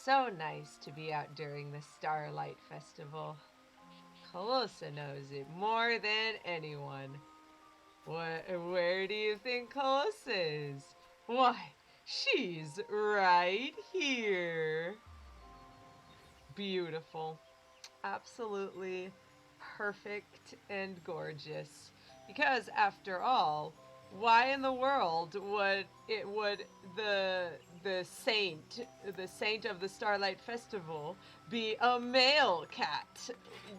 So nice to be out during the Starlight Festival. Calosa knows it more than anyone. Where do you think Calosa is? Why, she's right here. Beautiful. Absolutely perfect and gorgeous. Because after all, why in the world would the saint of the Starlight Festival be a male cat?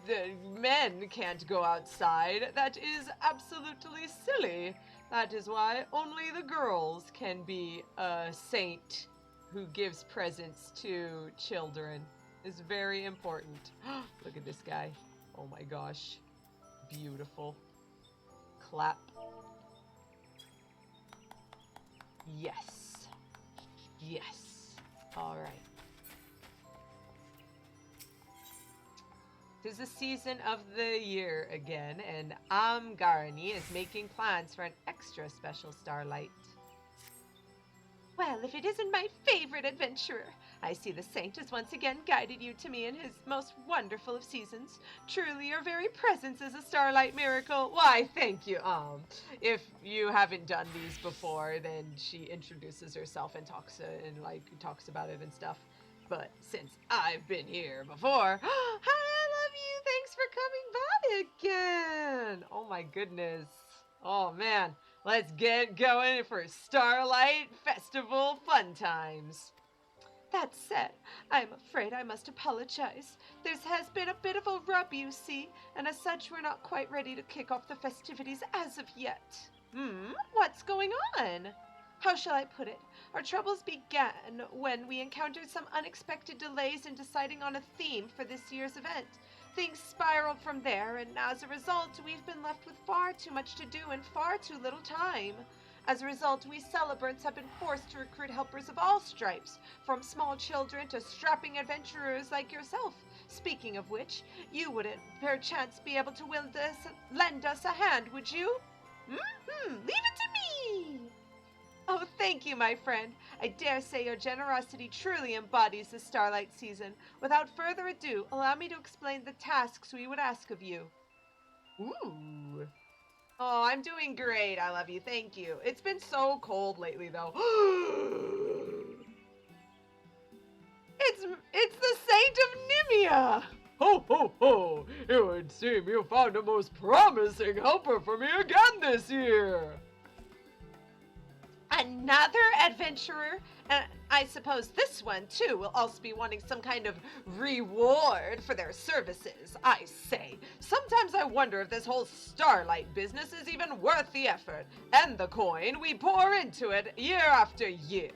The men can't go outside. That is absolutely silly. That is why only the girls can be a saint who gives presents to children. Is very important. Look at this guy. Oh my gosh. Beautiful. Clap. Yes. Yes. All right. Tis the season of the year again, and Amgarni is making plans for an extra special Starlight. Well, if it isn't my favorite adventurer, I see the saint has once again guided you to me in his most wonderful of seasons. Truly, your very presence is a Starlight miracle. Why, thank you, If you haven't done these before, then she introduces herself and talks about it and stuff. But since I've been here before, hi, I love you. Thanks for coming by again. Oh my goodness. Oh man. Let's get going for Starlight Festival fun times. That said, I'm afraid I must apologize. There has been a bit of a rub, you see, and as such we're not quite ready to kick off the festivities as of yet. What's going on? How shall I put it? Our troubles began when we encountered some unexpected delays in deciding on a theme for this year's event. Things spiraled from there, and as a result, we've been left with far too much to do and far too little time. As a result, we celebrants have been forced to recruit helpers of all stripes, from small children to strapping adventurers like yourself. Speaking of which, you wouldn't perchance be able to lend us a hand, would you? Leave it to me! Oh, thank you, my friend. I dare say your generosity truly embodies the Starlight season. Without further ado, allow me to explain the tasks we would ask of you. Ooh. Oh, I'm doing great. I love you. Thank you. It's been so cold lately, though. it's the Saint of Nimia. Ho, ho, ho. It would seem you found a most promising helper for me again this year. Another adventurer? And I suppose this one, too, will also be wanting some kind of reward for their services. I say, sometimes I wonder if this whole Starlight business is even worth the effort and the coin we pour into it year after year.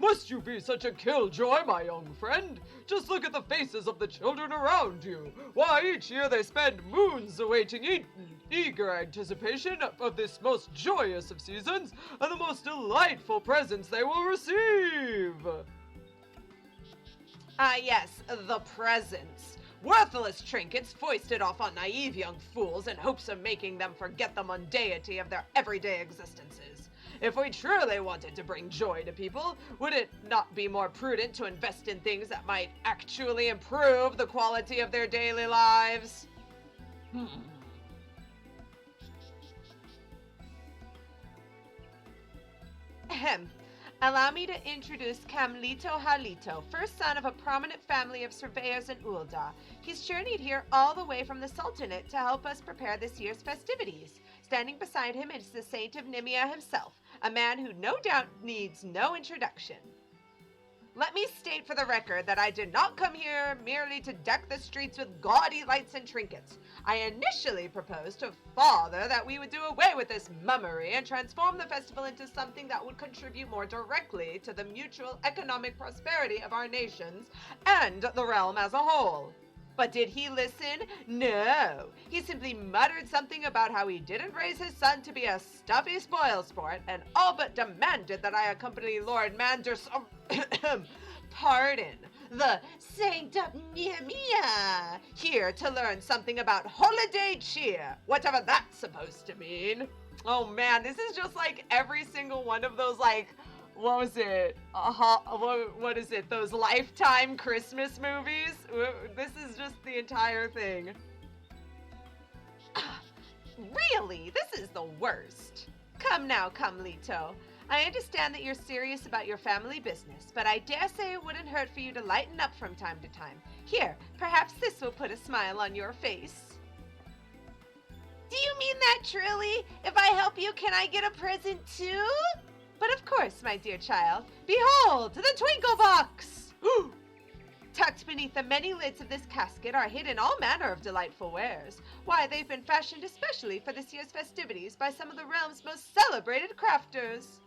Must you be such a killjoy, my young friend? Just look at the faces of the children around you. Why, each year they spend moons awaiting eager anticipation of this most joyous of seasons and the most delightful presents they will receive. Yes, the presents. Worthless trinkets foisted off on naive young fools in hopes of making them forget the mundanity of their everyday existences. If we truly wanted to bring joy to people, would it not be more prudent to invest in things that might actually improve the quality of their daily lives? Ahem. Allow me to introduce Camlito Halito, first son of a prominent family of surveyors in Ulda. He's journeyed here all the way from the Sultanate to help us prepare this year's festivities. Standing beside him is the Saint of Nimia himself, a man who no doubt needs no introduction. Let me state for the record that I did not come here merely to deck the streets with gaudy lights and trinkets. I initially proposed to Father that we would do away with this mummery and transform the festival into something that would contribute more directly to the mutual economic prosperity of our nations and the realm as a whole. But did he listen? No. He simply muttered something about how he didn't raise his son to be a stuffy spoilsport and all but demanded that I accompany Lord Manderson pardon, the Saint of Nehemiah, here to learn something about holiday cheer, whatever that's supposed to mean. Oh man, this is just like every single one of those what was it? What is it? Those Lifetime Christmas movies? This is just the entire thing. Really? This is the worst. Come now, Camlito. I understand that you're serious about your family business, but I dare say it wouldn't hurt for you to lighten up from time to time. Here, perhaps this will put a smile on your face. Do you mean that truly? If I help you, can I get a present too? But of course, my dear child. Behold, the Twinkle Box! Tucked beneath the many lids of this casket are hidden all manner of delightful wares. Why, they've been fashioned especially for this year's festivities by some of the realm's most celebrated crafters.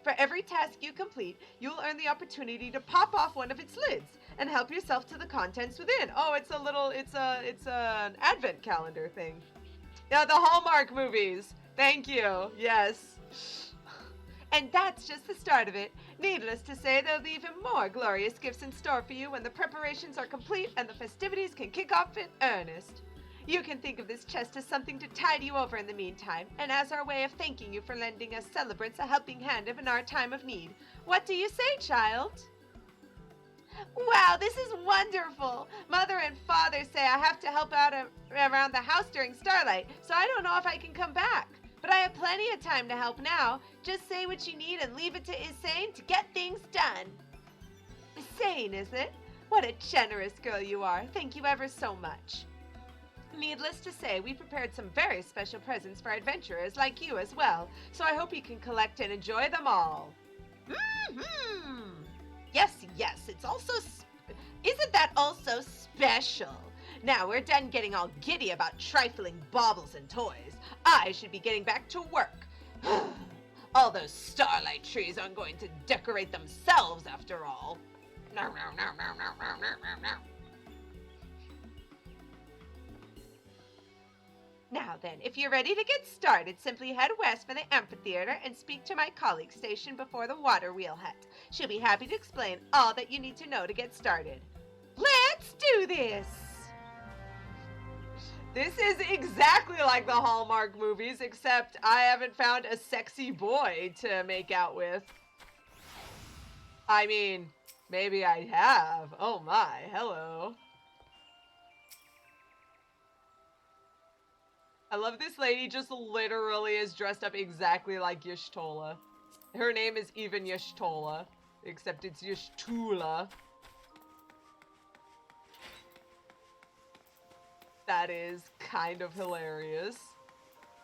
For every task you complete, you'll earn the opportunity to pop off one of its lids and help yourself to the contents within. Oh, it's an advent calendar thing. Yeah, the Hallmark movies. Thank you. Yes. And that's just the start of it. Needless to say, there'll be even more glorious gifts in store for you when the preparations are complete and the festivities can kick off in earnest. You can think of this chest as something to tide you over in the meantime, and as our way of thanking you for lending us celebrants a helping hand in our time of need. What do you say, child? Wow, this is wonderful! Mother and Father say I have to help out around the house during Starlight, so I don't know if I can come back. But I have plenty of time to help now. Just say what you need and leave it to Isane to get things done. Isane, is it? What a generous girl you are. Thank you ever so much. Needless to say, we prepared some very special presents for adventurers like you as well, so I hope you can collect and enjoy them all. Mm-hmm. Yes, it's also... Isn't that also special? Now we're done getting all giddy about trifling baubles and toys. I should be getting back to work. All those starlight trees aren't going to decorate themselves after all. No. Now then, if you're ready to get started, simply head west for the amphitheater and speak to my colleague stationed before the water wheel hut. She'll be happy to explain all that you need to know to get started. Let's do this! This is exactly like the Hallmark movies, except I haven't found a sexy boy to make out with. I mean, maybe I have. Oh my, hello. I love this lady just literally is dressed up exactly like Y'shtola. Her name is even Y'shtola, except it's Y'shtula. That is kind of hilarious.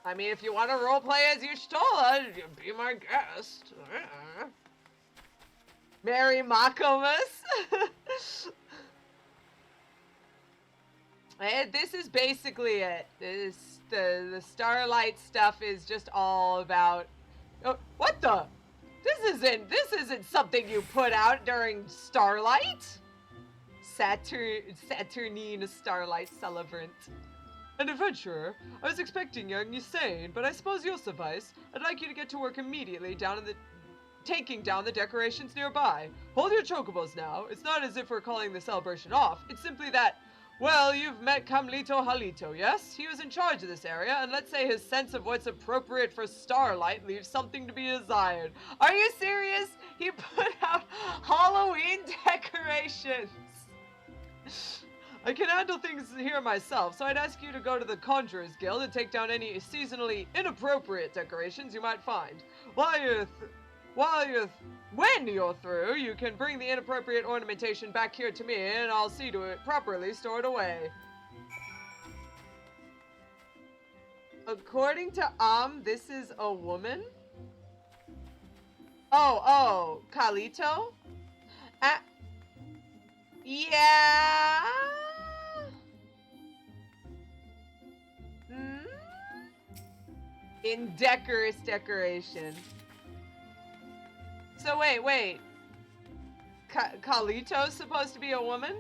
I mean, if you want to roleplay as Y'shtola, be my guest. Mary Makamas. This is basically it. The Starlight stuff is just all about... Oh, what the? This isn't something you put out during Starlight? Saturnine Starlight celebrant. An adventurer? I was expecting young Isane, but I suppose you'll suffice. I'd like you to get to work immediately taking down the decorations nearby. Hold your chocobos now. It's not as if we're calling the celebration off. It's simply that, well, you've met Camlito Halito, yes? He was in charge of this area, and let's say his sense of what's appropriate for Starlight leaves something to be desired. Are you serious? He put out Halloween decorations. I can handle things here myself, so I'd ask you to go to the Conjurers Guild and take down any seasonally inappropriate decorations you might find. When you're through, you can bring the inappropriate ornamentation back here to me, and I'll see to it properly stored away. According to this is a woman? Oh, Calito? Yeah. Indecorous decoration. So wait. Calito's supposed to be a woman?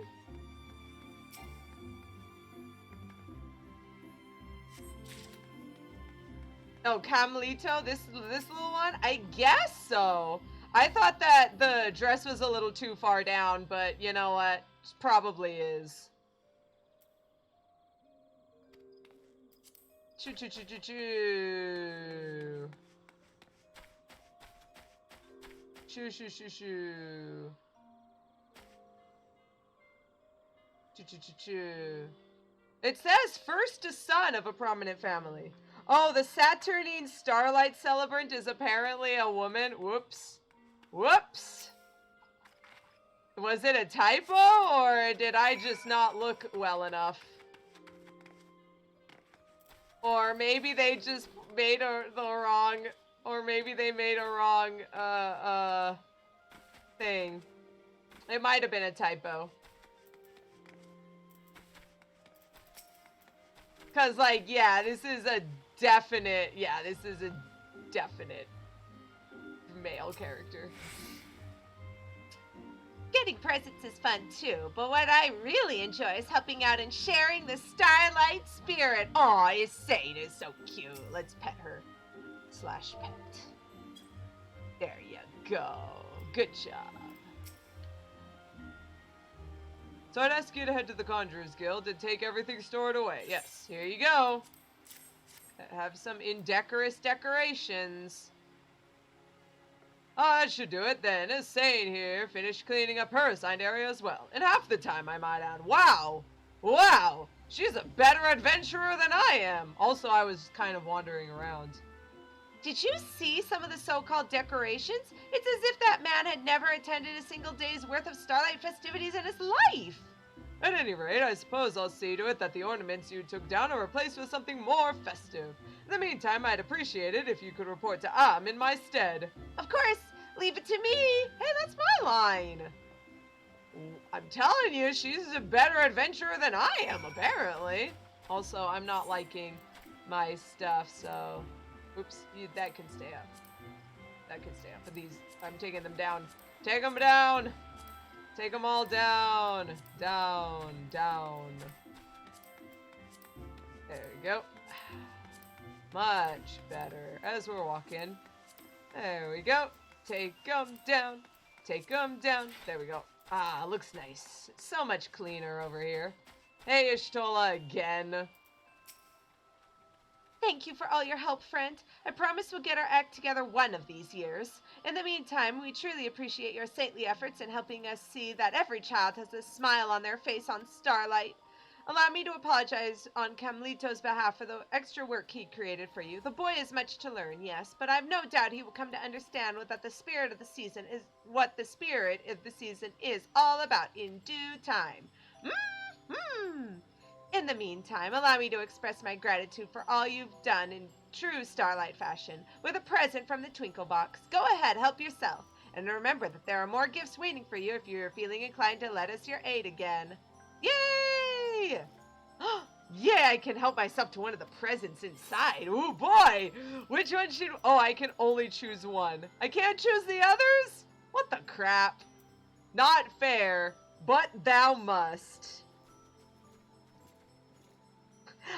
Oh, Camlito, this little one? I guess so. I thought that the dress was a little too far down, but you know what? It probably is. Choo. Shoo, shoo, shoo, shoo. Choo, choo, choo, choo. It says first son of a prominent family. Oh, the Saturnine Starlight celebrant is apparently a woman. Whoops. Whoops. Was it a typo, or did I just not look well enough? Or maybe they just made the wrong, or maybe they made a wrong, thing. It might have been a typo. Cause like, yeah, this is a definite male character. Getting presents is fun too, but what I really enjoy is helping out and sharing the Starlight spirit. Aw, Eorzea is so cute. Let's pet her. / pet. There you go. Good job. So I'd ask you to head to the Conjurers Guild and take everything stored away. Yes, here you go. Have some indecorous decorations. Oh, that should do it then. As Sane here finished cleaning up her assigned area as well. In half the time, I might add. Wow! Wow! She's a better adventurer than I am! Also, I was kind of wandering around. Did you see some of the so-called decorations? It's as if that man had never attended a single day's worth of Starlight festivities in his life! At any rate, I suppose I'll see to it that the ornaments you took down are replaced with something more festive. In the meantime, I'd appreciate it if you could report to Am in my stead. Of course! Leave it to me! Hey, that's my line! I'm telling you, she's a better adventurer than I am, apparently. Also, I'm not liking my stuff, so... Oops, that can stay up. That can stay up. But these, I'm taking them down. Take them down! Take them all down! Down, down. There we go. Much better. As we're walking. There we go. Take them down. Take them down. There we go. Ah, looks nice. So much cleaner over here. Hey, Y'shtola again. Thank you for all your help, friend. I promise we'll get our act together one of these years. In the meantime, we truly appreciate your saintly efforts in helping us see that every child has a smile on their face on Starlight. Allow me to apologize on Camlito's behalf for the extra work he created for you. The boy has much to learn, yes, but I've no doubt he will come to understand what the spirit of the season is all about in due time. In the meantime, allow me to express my gratitude for all you've done in true Starlight fashion with a present from the Twinkle Box. Go ahead, help yourself. And remember that there are more gifts waiting for you if you're feeling inclined to let us your aid again. Yay! Yeah, I can help myself to one of the presents inside. Ooh, boy! Which one should... Oh, I can only choose one. I can't choose the others? What the crap? Not fair, but thou must.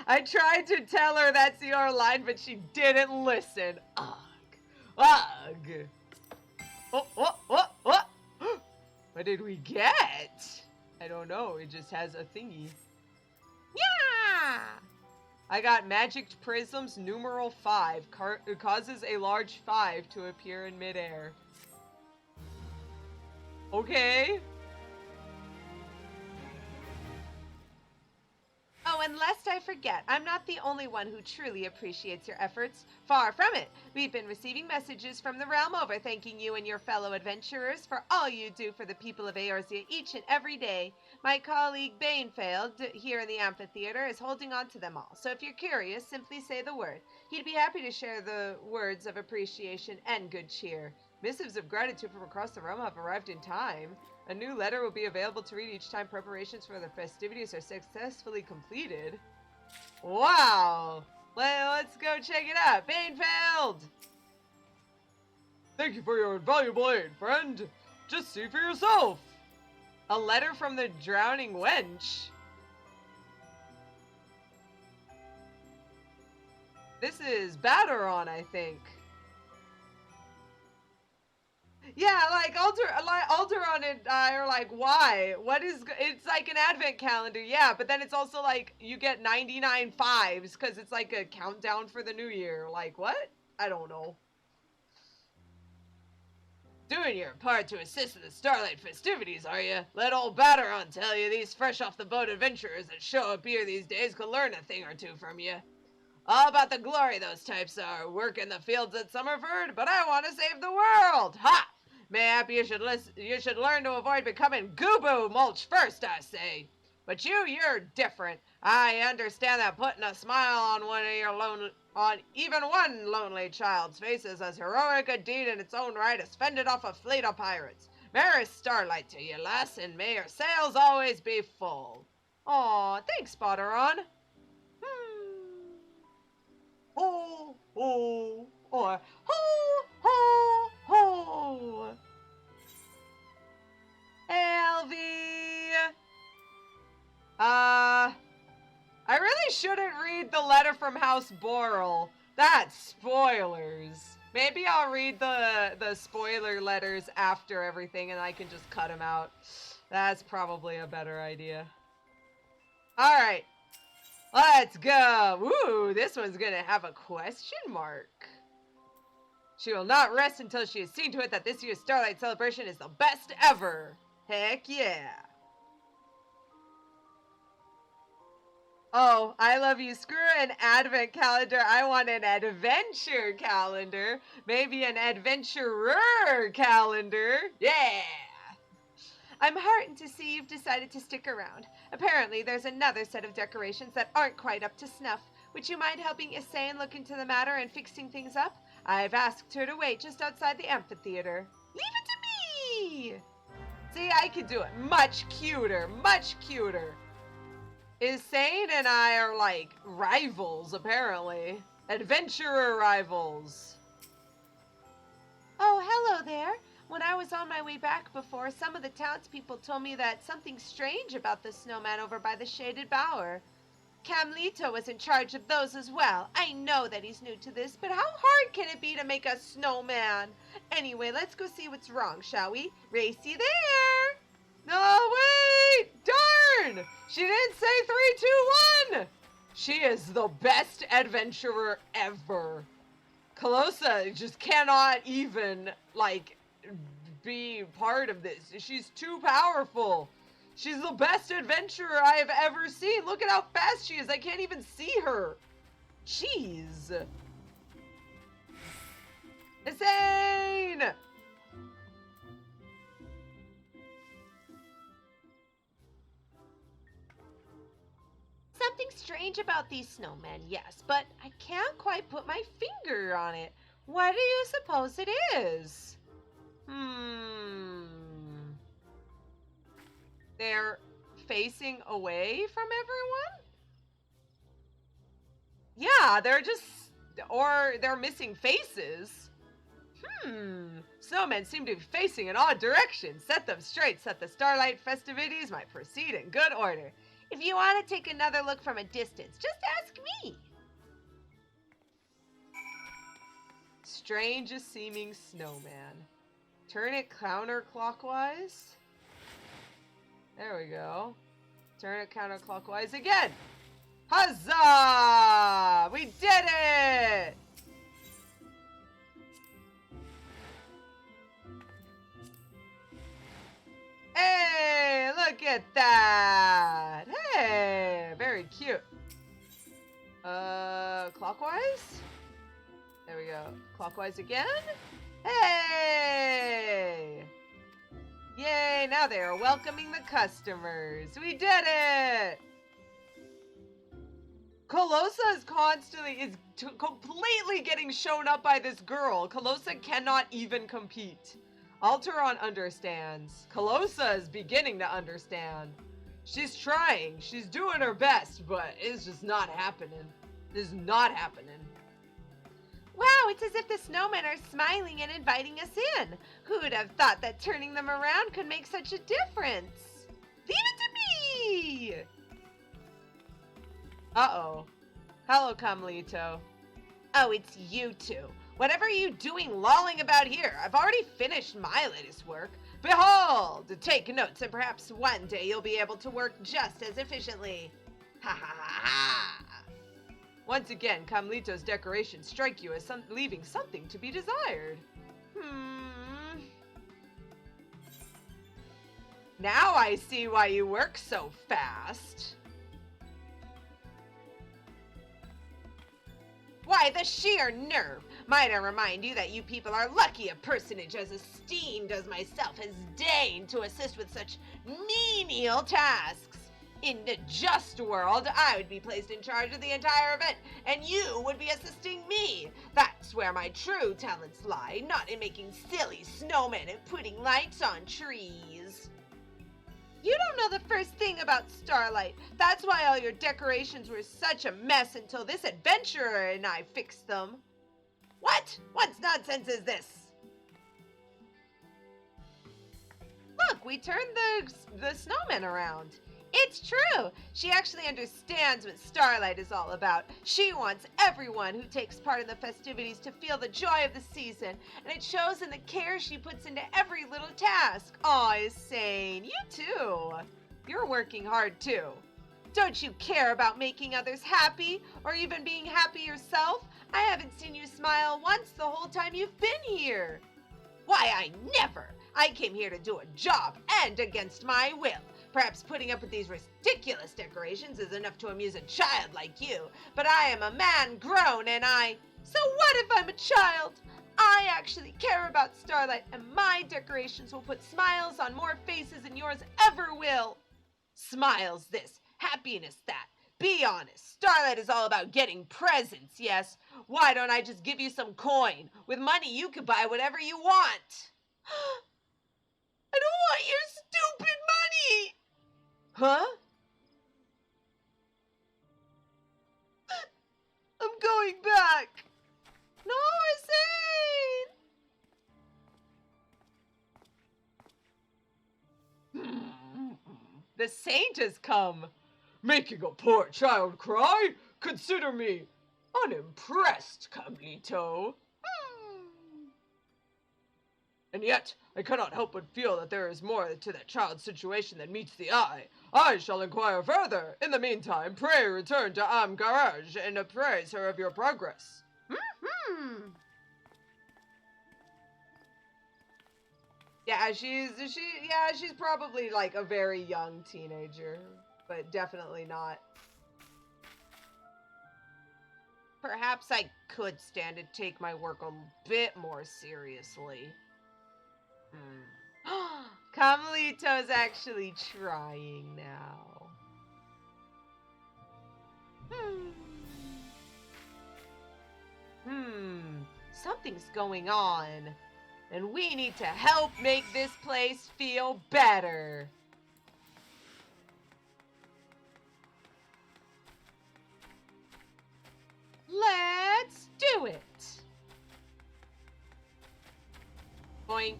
I tried to tell her that's your line, but she didn't listen. Ugh. Ugh. Oh. What did we get? I don't know. It just has a thingy. Yeah! I got Magic Prisms numeral 5. It causes a large 5 to appear in midair. Okay. Oh, and lest I forget, I'm not the only one who truly appreciates your efforts. Far from it. We've been receiving messages from the realm over thanking you and your fellow adventurers for all you do for the people of Eorzea each and every day. My colleague Banefeld here in the amphitheater is holding on to them all. So if you're curious, simply say the word. He'd be happy to share the words of appreciation and good cheer. Missives of gratitude from across the realm have arrived in time. A new letter will be available to read each time preparations for the festivities are successfully completed. Wow! Let's go check it out. Banefeld! Thank you for your invaluable aid, friend. Just see for yourself. A letter from the drowning wench. This is Batteron, I think. Yeah, like Alderon and I are like, why? What is? It's like an advent calendar, yeah. But then it's also like you get 99 fives because it's like a countdown for the new year. Like what? I don't know. Doing your part to assist in the Starlight festivities, are you? Let old Batteron tell you these fresh-off-the-boat adventurers that show up here these days could learn a thing or two from you. All about the glory those types are, working the fields at Summerford, but I want to save the world! Ha! Mayhap you should learn to avoid becoming Goobo mulch first, I say. But you're different. I understand that putting a smile on even one lonely child's face is as heroic a deed in its own right as fended off a fleet of pirates. Merry Starlight to you, lass, and may your sails always be full. Aw, thanks, Spotteron. Ho, ho, or ho, ho, ho. Elvie! I really shouldn't read the letter from House Boral. That's spoilers. Maybe I'll read the spoiler letters after everything and I can just cut them out. That's probably a better idea. Alright. Let's go. Woo, this one's gonna have a question mark. She will not rest until she has seen to it that this year's Starlight celebration is the best ever. Heck yeah. Oh, I love you. Screw an advent calendar. I want an adventure calendar. Maybe an adventurer calendar. Yeah. I'm heartened to see you've decided to stick around. Apparently, there's another set of decorations that aren't quite up to snuff. Would you mind helping Eorzea look into the matter and fixing things up? I've asked her to wait just outside the amphitheater. Leave it to me! See, I could do it. Much cuter. Much cuter. Eorzea and I are like rivals, apparently. Adventurer rivals. Oh, hello there. When I was on my way back before, some of the townspeople told me that something strange about the snowman over by the Shaded Bower. Camlito was in charge of those as well. I know that he's new to this, but how hard can it be to make a snowman? Anyway, let's go see what's wrong, shall we? Racy there! No, wait! Darn! She didn't say 3, 2, 1! She is the best adventurer ever. Calosa just cannot even, like, be part of this. She's too powerful. She's the best adventurer I have ever seen. Look at how fast she is. I can't even see her. Jeez. Insane! Something strange about these snowmen, yes, but I can't quite put my finger on it. What do you suppose it is? They're facing away from everyone? Yeah, they're just... or they're missing faces. Snowmen seem to be facing in odd directions. Set them straight, so that the Starlight festivities might proceed in good order. If you want to take another look from a distance, just ask me. Strangest seeming snowman. Turn it counterclockwise. There we go. Turn it counterclockwise again. Huzzah! We did it! Hey, look at that! Hey, very cute. Clockwise? There we go. Clockwise again? Hey! Yay, now they are welcoming the customers. We did it! Calosa is completely getting shown up by this girl. Calosa cannot even compete. Alteron understands. Calosa is beginning to understand. She's trying. She's doing her best, but it's just not happening. It's not happening. Wow, it's as if the snowmen are smiling and inviting us in. Who would have thought that turning them around could make such a difference? Leave it to me! Uh-oh. Hello, Camlito. Oh, it's you two. Whatever are you doing lolling about here? I've already finished my latest work. Behold! Take notes, and perhaps one day you'll be able to work just as efficiently. Ha ha ha ha! Once again, Camlito's decorations strike you as leaving something to be desired. Now I see why you work so fast. Why, the sheer nerve! Might I remind you that you people are lucky a personage as esteemed as myself has deigned to assist with such menial tasks. In the just world, I would be placed in charge of the entire event, and you would be assisting me. That's where my true talents lie, not in making silly snowmen and putting lights on trees. You don't know the first thing about Starlight. That's why all your decorations were such a mess until this adventurer and I fixed them. What? What nonsense is this? Look, we turned the snowman around. It's true. She actually understands what Starlight is all about. She wants everyone who takes part in the festivities to feel the joy of the season, and it shows in the care she puts into every little task. Aw, Sane, you too. You're working hard too. Don't you care about making others happy, or even being happy yourself? I haven't seen you smile once the whole time you've been here. Why, I never. I came here to do a job, and against my will. Perhaps putting up with these ridiculous decorations is enough to amuse a child like you, but I am a man grown and So what if I'm a child? I actually care about Starlight, and my decorations will put smiles on more faces than yours ever will. Smiles this, happiness that. Be honest, Starlight is all about getting presents, yes? Why don't I just give you some coin? With money you could buy whatever you want. I don't want your stupid money! Huh? I'm going back. No, Hussein! The saint has come. Making a poor child cry? Consider me unimpressed, Camito. And yet, I cannot help but feel that there is more to that child's situation than meets the eye. I shall inquire further. In the meantime, pray return to Garage and apprise her of your progress. Yeah, she's probably like a very young teenager, but definitely not. Perhaps I could stand to take my work a bit more seriously. Carmelito's actually trying now. Something's going on, and we need to help make this place feel better. Let's do it. Boing.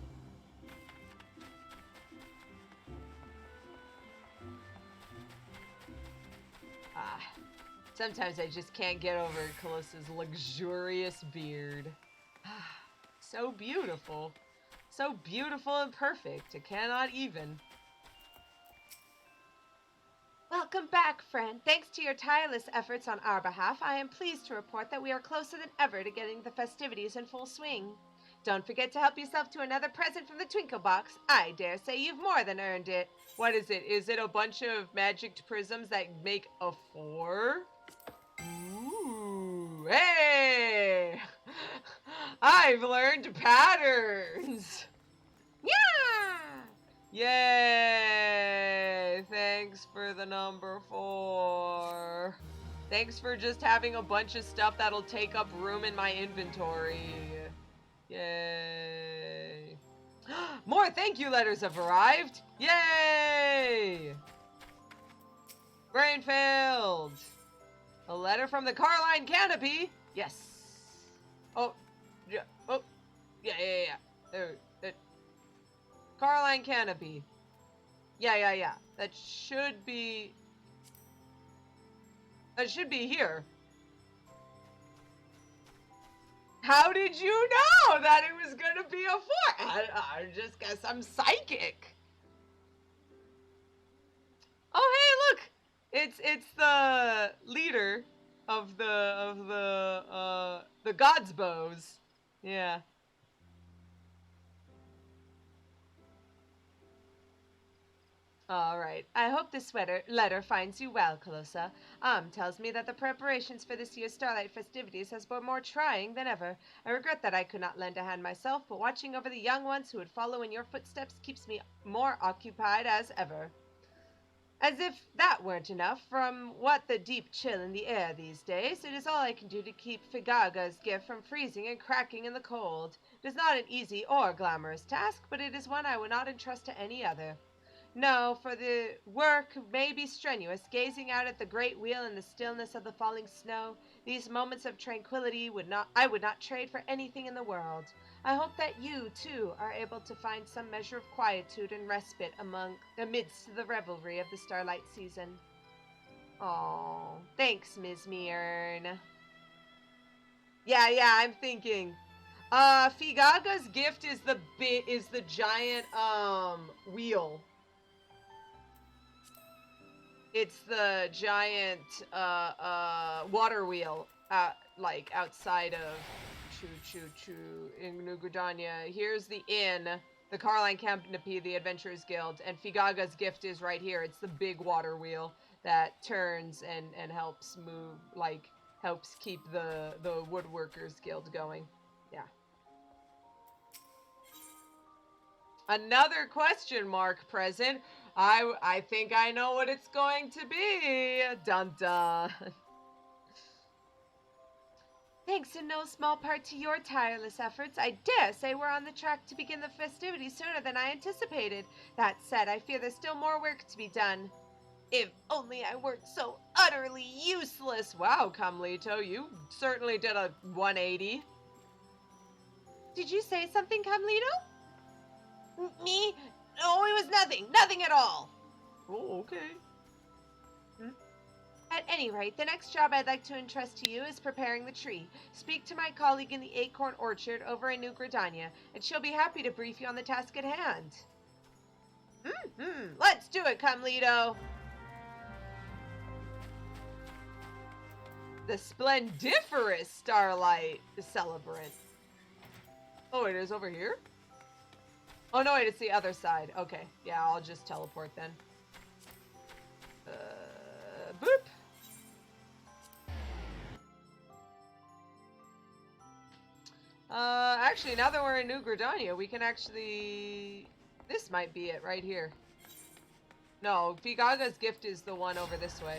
Sometimes I just can't get over Calosa's luxurious beard. So beautiful. So beautiful and perfect. I cannot even. Welcome back, friend. Thanks to your tireless efforts on our behalf, I am pleased to report that we are closer than ever to getting the festivities in full swing. Don't forget to help yourself to another present from the Twinkle Box. I dare say you've more than earned it. What is it? Is it a bunch of magic prisms that make a 4? Ooh, hey! I've learned patterns! Yeah! Yay! Thanks for the number 4. Thanks for just having a bunch of stuff that'll take up room in my inventory. Yay! More thank you letters have arrived! Yay! Brain failed! A letter from the Carline Canopy? Yes. Oh, yeah. Oh, yeah. There. Carline Canopy. Yeah. That should be here. How did you know that it was gonna be a 4? I just guess I'm psychic. Oh, hey, look! It's the leader of the God's Bows. Yeah. All right. I hope this letter finds you well, Calosa. Tells me that the preparations for this year's Starlight festivities has been more trying than ever. I regret that I could not lend a hand myself, but watching over the young ones who would follow in your footsteps keeps me more occupied as ever. As if that weren't enough, from what the deep chill in the air these days, it is all I can do to keep Figaga's gift from freezing and cracking in the cold. It is not an easy or glamorous task, but it is one I would not entrust to any other. No, for the work may be strenuous, gazing out at the great wheel in the stillness of the falling snow. These moments of tranquility I would not trade for anything in the world. I hope that you, too, are able to find some measure of quietude and respite amidst the revelry of the Starlight season. Oh, thanks, Ms. Mearn. Yeah, I'm thinking. Figaga's gift is the giant wheel. It's the giant water wheel like outside of in New Gridania. Here's the inn, the Carline Canopy, the Adventurers Guild, and Figaga's gift is right here. It's the big water wheel that turns and helps move, like helps keep the Woodworkers Guild going. Yeah. Another question mark present. I think I know what it's going to be. Dun dun. Thanks in no small part to your tireless efforts, I dare say we're on the track to begin the festivities sooner than I anticipated. That said, I fear there's still more work to be done. If only I weren't so utterly useless. Wow, Camlito, you certainly did a 180. Did you say something, Camlito? Me? No, it was nothing. Nothing at all. Oh, okay. At any rate, the next job I'd like to entrust to you is preparing the tree. Speak to my colleague in the Acorn Orchard over in New Gridania, and she'll be happy to brief you on the task at hand. Let's do it, Camlito. The splendiferous Starlight celebrant. Oh, it is over here? Oh, no, wait, it's the other side. Okay, yeah, I'll just teleport then. Boop. Actually, now that we're in New Gridania, we can actually... This might be it right here. No, Figaga's gift is the one over this way.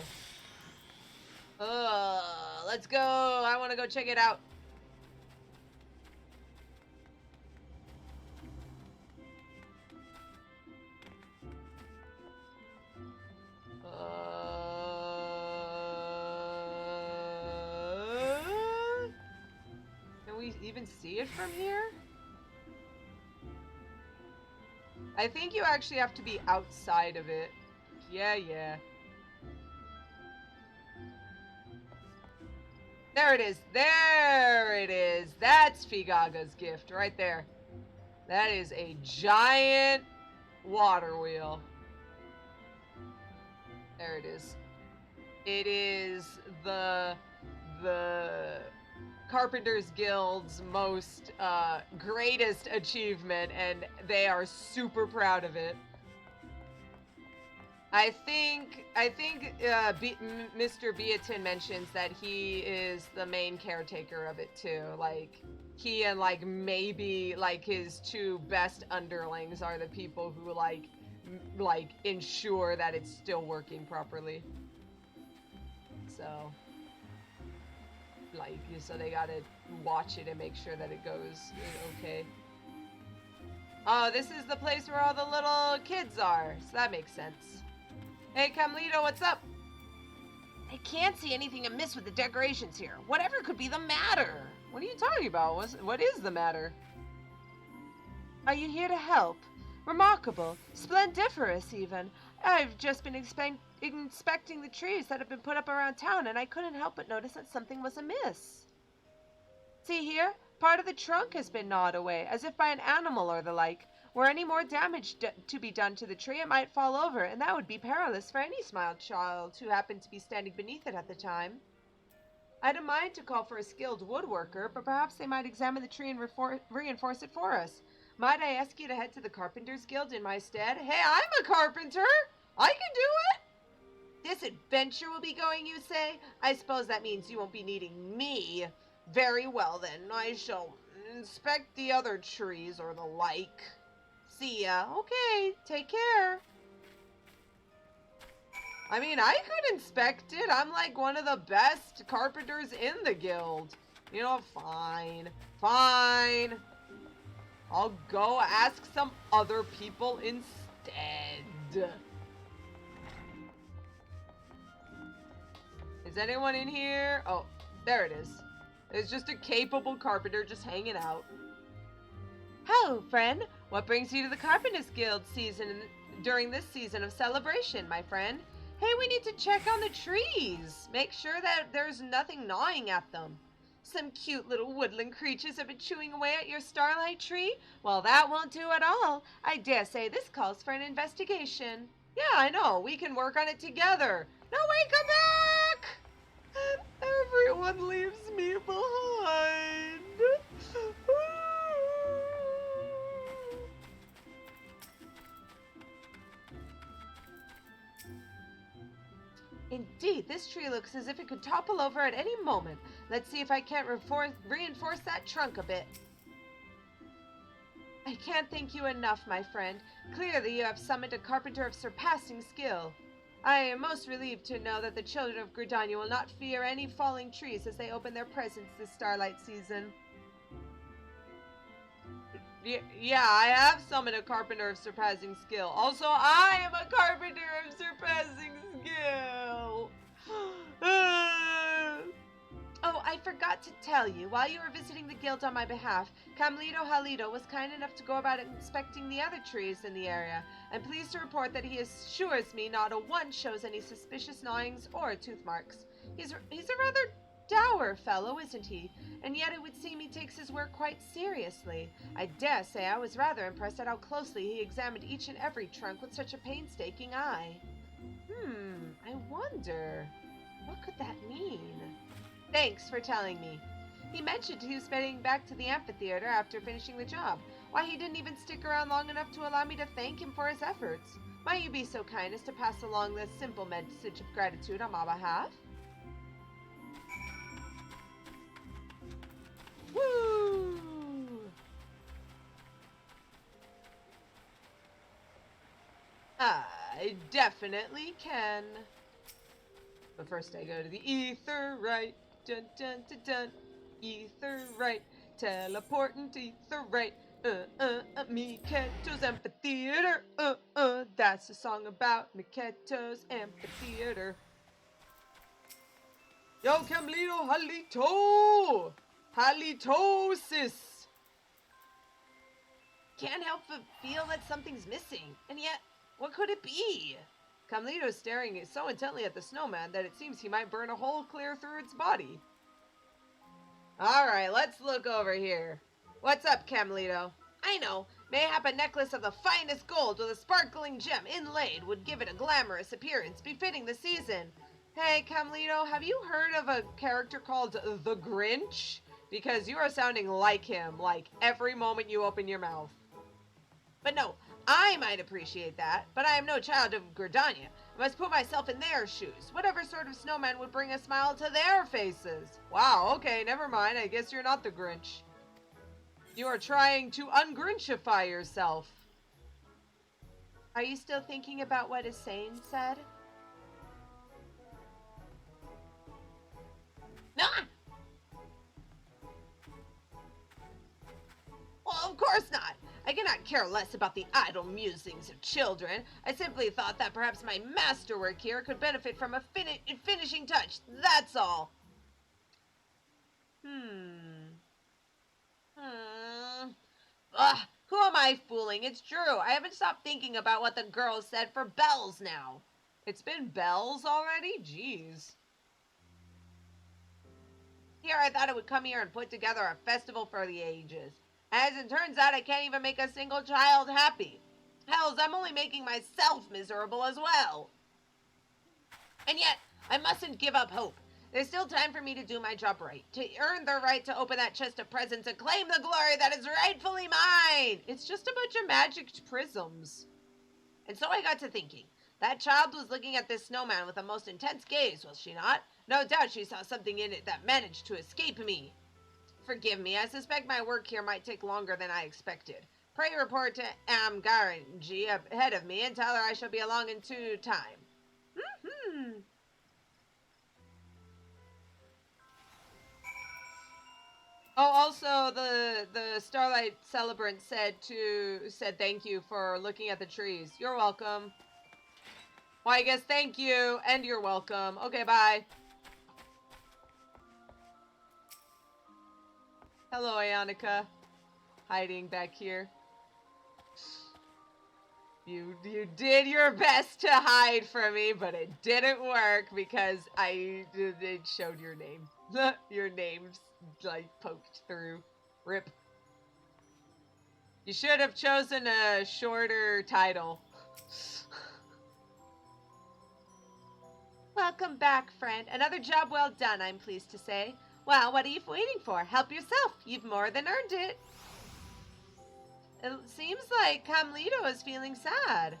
Let's go. I want to go check it out. Can we even see it from here? I think you actually have to be outside of it. Yeah. There it is. There it is. That's Figaga's gift right there. That is a giant water wheel. There it is. It is the Carpenters Guild's most greatest achievement, and they are super proud of it. I think Mr. Beaton mentions that he is the main caretaker of it too. Like, he and like maybe like his two best underlings are the people who like ensure that it's still working properly. So they gotta watch it and make sure that it goes okay. Oh, this is the place where all the little kids are, so that makes sense. Hey, Camlito, what's up? I can't see anything amiss with the decorations here. Whatever could be the matter? What are you talking about? What is the matter? Are you here to help? Remarkable. Splendiferous, even. I've just been inspecting the trees that have been put up around town, and I couldn't help but notice that something was amiss. See here? Part of the trunk has been gnawed away, as if by an animal or the like. Were any more damage to be done to the tree, it might fall over, and that would be perilous for any small child who happened to be standing beneath it at the time. I don't mind to call for a skilled woodworker, but perhaps they might examine the tree and reinforce it for us. Might I ask you to head to the Carpenters Guild in my stead? Hey, I'm a carpenter! I can do it! This adventure will be going, you say? I suppose that means you won't be needing me. Very well, then. I shall inspect the other trees or the like. See ya. Okay, take care. I mean, I could inspect it. I'm like one of the best carpenters in the guild. You know, fine. Fine. I'll go ask some other people instead. Is anyone in here? Oh, there it is. It's just a capable carpenter just hanging out. Hello, friend. What brings you to the Carpenters Guild during this season of celebration, my friend? Hey, we need to check on the trees. Make sure that there's nothing gnawing at them. Some cute little woodland creatures have been chewing away at your Starlight tree? Well, that won't do at all. I dare say this calls for an investigation. Yeah, I know. We can work on it together. No, wait, come back! Everyone leaves me behind. Indeed, this tree looks as if it could topple over at any moment. Let's see if I can't reinforce that trunk a bit. I can't thank you enough, my friend. Clearly you have summoned a carpenter of surpassing skill. I am most relieved to know that the children of Gridania will not fear any falling trees as they open their presents this Starlight season. Yeah, I have summoned a carpenter of surpassing skill. Also, I am a carpenter of surpassing skill. Oh, I forgot to tell you. While you were visiting the guild on my behalf, Camlido was kind enough to go about inspecting the other trees in the area. I'm pleased to report that he assures me not a one shows any suspicious gnawings or tooth marks. He's a rather dour fellow, isn't he? And yet it would seem he takes his work quite seriously. I dare say I was rather impressed at how closely he examined each and every trunk with such a painstaking eye. I wonder, what could that mean? Thanks for telling me. He mentioned he was heading back to the amphitheater after finishing the job. Why, he didn't even stick around long enough to allow me to thank him for his efforts. Might you be so kind as to pass along this simple message of gratitude on my behalf? Woo! I definitely can. But first I go to the ether right. Dun dun dun dun. Ether right. Teleporting to ether right. Miketo's amphitheater. That's a song about Miketo's amphitheater. Yo, Camlido, halito! Halitosis! Can't help but feel that something's missing. And yet, what could it be? Camlido's staring so intently at the snowman that it seems he might burn a hole clear through its body. Alright, let's look over here. What's up, Camlido? I know. Mayhap a necklace of the finest gold with a sparkling gem inlaid would give it a glamorous appearance befitting the season. Hey, Camlido, have you heard of a character called the Grinch? Because you are sounding like him, like every moment you open your mouth. But no, I might appreciate that, but I am no child of Gridania. I must put myself in their shoes. Whatever sort of snowman would bring a smile to their faces? Wow, okay, never mind. I guess you're not the Grinch. You are trying to ungrinchify yourself. Are you still thinking about what Isane said? No! Well, of course not. I cannot care less about the idle musings of children. I simply thought that perhaps my masterwork here could benefit from a finishing touch. That's all. Ugh, who am I fooling? It's true. I haven't stopped thinking about what the girls said for bells now. It's been bells already? Jeez. Here I thought I would come here and put together a festival for the ages. As it turns out, I can't even make a single child happy. Hells, I'm only making myself miserable as well. And yet, I mustn't give up hope. There's still time for me to do my job right, to earn the right to open that chest of presents and claim the glory that is rightfully mine. It's just a bunch of magic prisms. And so I got to thinking, That child was looking at this snowman with a most intense gaze, was she not? No doubt she saw something in it that managed to escape me. Forgive me, I suspect my work here might take longer than I expected. Pray report to Amgaranji ahead of me and tell her I shall be along in due time. Mm-hmm. Oh, also the Starlight celebrant said thank you for looking at the trees. You're welcome. Well, I guess thank you and you're welcome. Okay, bye. Hello, Ionica. Hiding back here. You did your best to hide from me, but it didn't work because it showed your name. Your name's like poked through. Rip. You should have chosen a shorter title. Welcome back, friend. Another job well done, I'm pleased to say. Well, what are you waiting for? Help yourself. You've more than earned it. It seems like Camlito is feeling sad.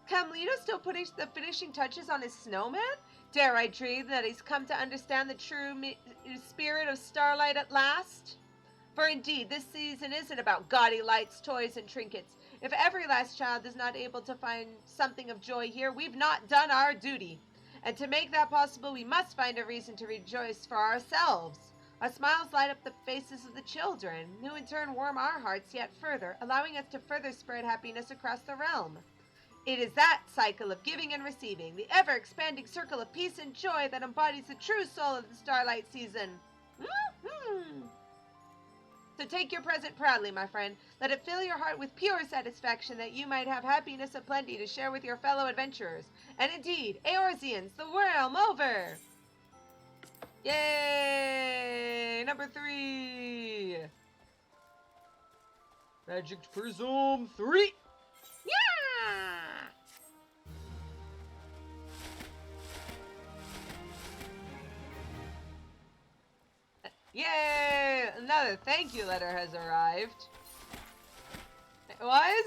Camlito's still putting the finishing touches on his snowman? Dare I dream that he's come to understand the true spirit of Starlight at last? For indeed, this season isn't about gaudy lights, toys, and trinkets. If every last child is not able to find something of joy here, we've not done our duty. And to make that possible, we must find a reason to rejoice for ourselves. Our smiles light up the faces of the children, who in turn warm our hearts yet further, allowing us to further spread happiness across the realm. It is that cycle of giving and receiving, the ever-expanding circle of peace and joy that embodies the true soul of the Starlight season. Mm-hmm. So take your present proudly, my friend. Let it fill your heart with pure satisfaction that you might have happiness aplenty to share with your fellow adventurers. And indeed, Eorzeans, the realm over! Yay! Number 3! Magic Prism 3! Yeah! Yay! Another thank you letter has arrived. Why is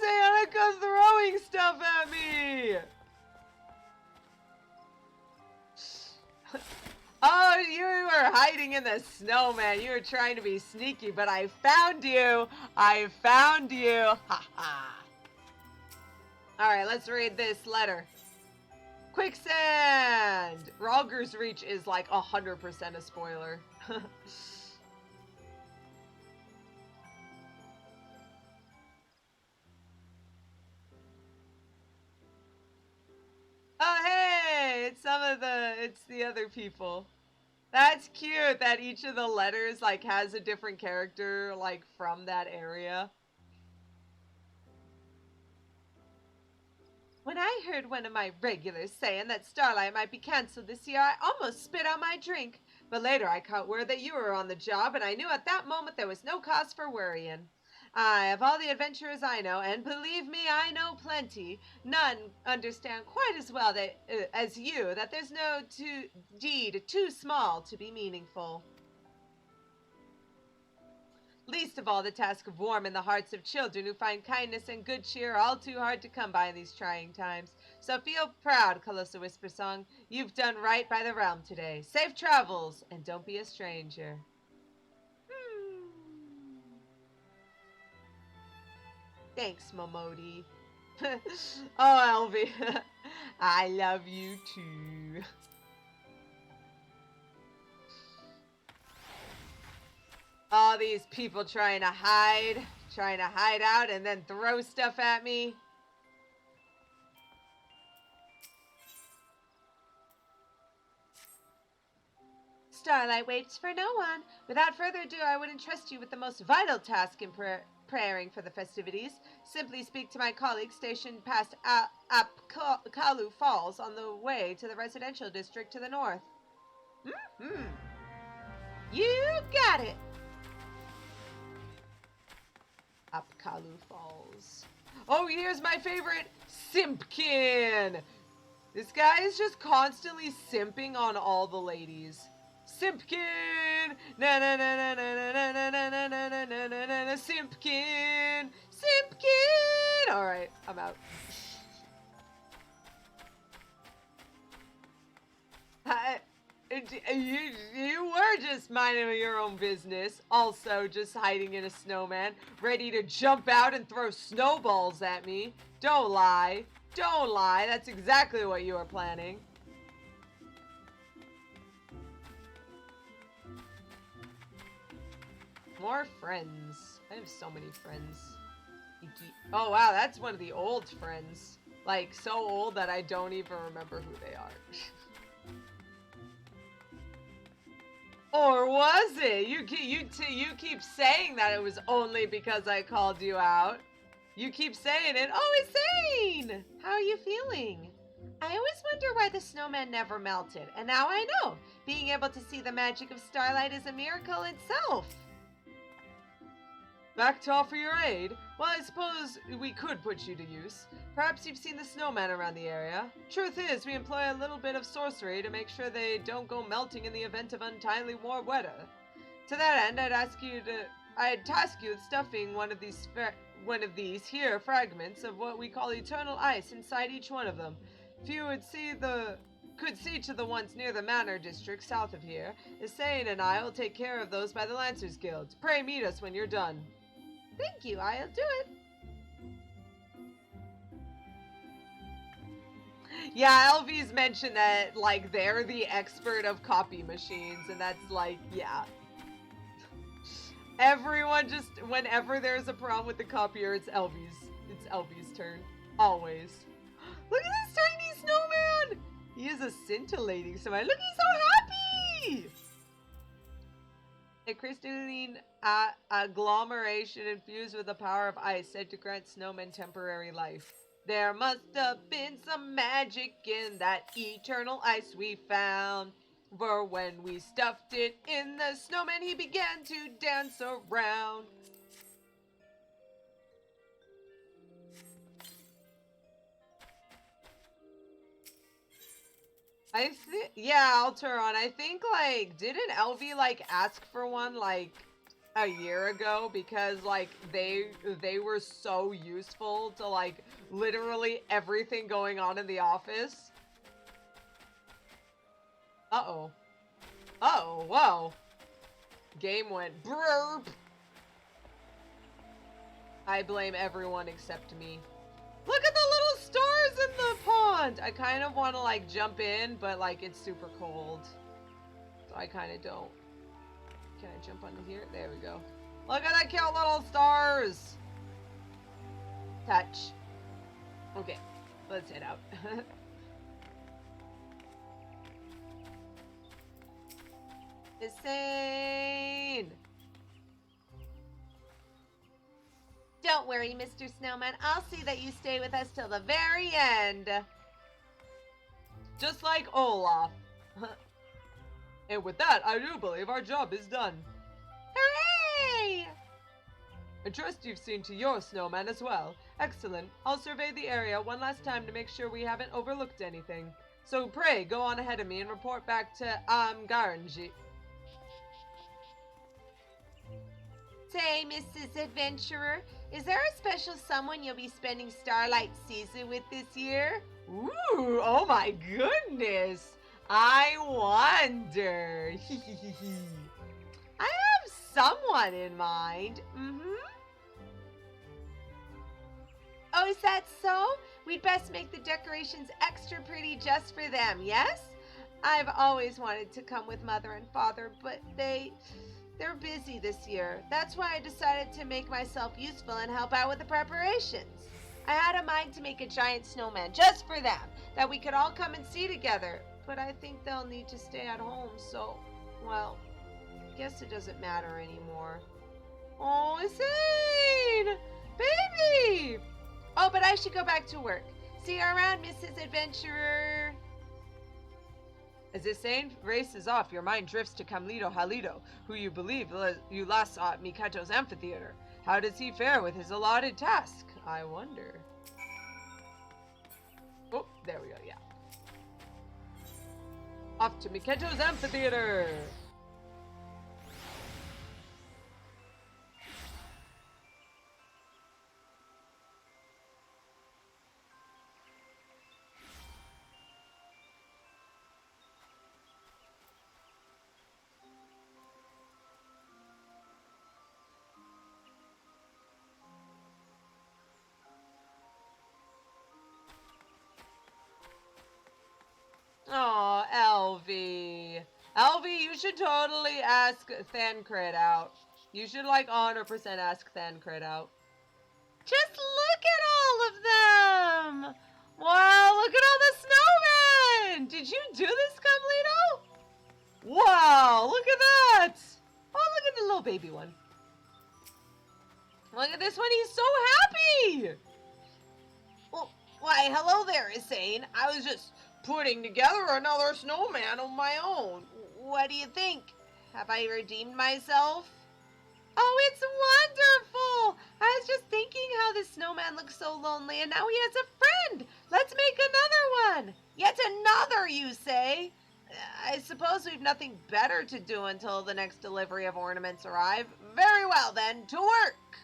Anika throwing stuff at me? Oh, you were hiding in the snowman. You were trying to be sneaky, but I found you. I found you. Ha ha. Alright, let's read this letter. Quicksand! Rogger's Reach is like 100% a spoiler. Oh, hey! It's the other people. That's cute that each of the letters, like, has a different character, like, from that area. When I heard one of my regulars saying that Starlight might be cancelled this year, I almost spit out my drink. But later I caught word that you were on the job, and I knew at that moment there was no cause for worrying. Of all the adventurers I know, and believe me, I know plenty, none understand quite as well as you that there's no deed too small to be meaningful. Least of all the task of warming the hearts of children who find kindness and good cheer all too hard to come by in these trying times. So feel proud, Calosa Whispersong. You've done right by the realm today. Safe travels, and don't be a stranger. Thanks, Momodi. Oh, Elvie. I love you too. All these people trying to hide out and then throw stuff at me. Starlight waits for no one. Without further ado, I would entrust you with the most vital task in preparing for the festivities. Simply speak to my colleagues stationed past Apkalu Falls on the way to the residential district to the north. Mm-hmm. You got it! Apkalu Falls. Oh, here's my favorite, Simpkin! This guy is just constantly simping on all the ladies. Simpkin! Na na na na na na na na na na na na na na na Simpkin! Simpkin! Alright, I'm out. You were just minding your own business. Also, just hiding in a snowman, ready to jump out and throw snowballs at me. Don't lie. Don't lie. That's exactly what you were planning. More friends. I have so many friends. Oh, wow. That's one of the old friends. Like, so old that I don't even remember who they are. Or was it? You keep saying that it was only because I called you out. You keep saying it. Oh, insane! How are you feeling? I always wonder why the snowman never melted, and now I know. Being able to see the magic of Starlight is a miracle itself. Back to offer your aid? Well, I suppose we could put you to use. Perhaps you've seen the snowman around the area. Truth is, we employ a little bit of sorcery to make sure they don't go melting in the event of untimely warm weather. To that end, I'd task you with stuffing one of these here fragments of what we call eternal ice inside each one of them. If you could see to the ones near the Manor District south of here, Eorzea and I will take care of those by the Lancers Guild. Pray meet us when you're done. Thank you, I'll do it. Yeah, Elvie's mentioned that, like, they're the expert of copy machines, and that's like, yeah. Everyone just, whenever there's a problem with the copier, it's Elvie's turn. Always. Look at this tiny snowman! He is a scintillating snowman. Look, he's so happy! A crystalline agglomeration infused with the power of ice said to grant snowmen temporary life. There must have been some magic in that eternal ice we found. For when we stuffed it in the snowman, he began to dance around. Yeah, Alteron, I think, like, didn't Elvie, like, ask for one, like, a year ago? Because, like, they were so useful to, like, literally everything going on in the office. Uh-oh. Uh-oh, whoa. Game went burp. I blame everyone except me. Look at the little stars in the pond! I kind of want to, like, jump in, but, like, it's super cold. So I kind of don't. Can I jump onto here? There we go. Look at the cute little stars! Touch. Okay, let's head out. Insane! Don't worry, Mr. Snowman. I'll see that you stay with us till the very end. Just like Olaf. And with that, I do believe our job is done. Hooray! I trust you've seen to your snowman as well. Excellent. I'll survey the area one last time to make sure we haven't overlooked anything. So pray, go on ahead of me and report back to Garanji. Say, Mrs. Adventurer, is there a special someone you'll be spending Starlight season with this year? Ooh, oh my goodness. I wonder. I have someone in mind. Oh, is that so? We'd best make the decorations extra pretty just for them, yes? I've always wanted to come with Mother and Father, but they're busy this year. That's why I decided to make myself useful and help out with the preparations. I had a mind to make a giant snowman just for them, that we could all come and see together. But I think they'll need to stay at home, so, well, I guess it doesn't matter anymore. Oh, insane! Baby! Oh, but I should go back to work. See you around, Mrs. Adventurer. As this same race is off, your mind drifts to Camlito Halido, who you believe you last saw at Mikato's amphitheater. How does he fare with his allotted task? I wonder. Oh, there we go, yeah. Off to Mikato's amphitheater! should totally ask Thancred out. You should, like, 100% ask Thancred out. Just look at all of them! Wow, look at all the snowmen! Did you do this, Cumlito? Wow, look at that! Oh, look at the little baby one. Look at this one, he's so happy! Well, why, hello there, Insane. I was just putting together another snowman on my own. What do you think? Have I redeemed myself? Oh, it's wonderful! I was just thinking how this snowman looks so lonely, and now he has a friend! Let's make another one! Yet another, you say? I suppose we've nothing better to do until the next delivery of ornaments arrive. Very well, then, to work!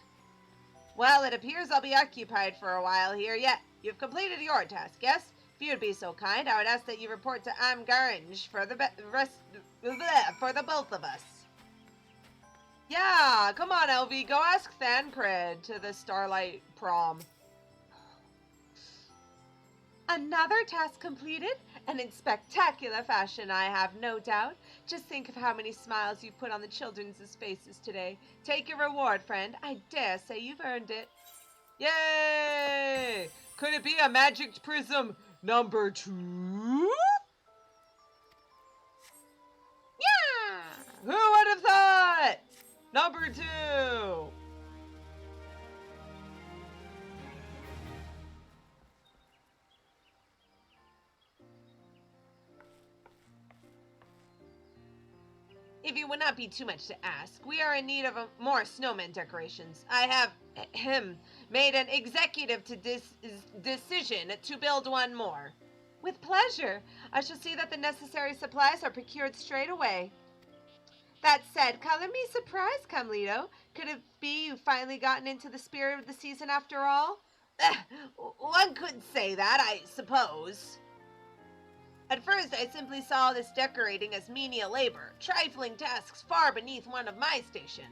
Well, it appears I'll be occupied for a while here, yet you've completed your task, yes? If you'd be so kind, I would ask that you report to Amgarinj for the both of us. Yeah, come on, LV, go ask Thancred to the Starlight prom. Another task completed, and in spectacular fashion, I have no doubt. Just think of how many smiles you've put on the children's faces today. Take your reward, friend. I dare say you've earned it. Yay! Could it be a magic prism number 2? Yeah! Who would have thought? Number 2! If it would not be too much to ask, we are in need of more snowman decorations. I have made an executive decision to build one more. With pleasure. I shall see that the necessary supplies are procured straight away. That said, color me surprised, Cumlito. Could it be you've finally gotten into the spirit of the season after all? One could say that, I suppose. At first, I simply saw this decorating as menial labor, trifling tasks far beneath one of my station.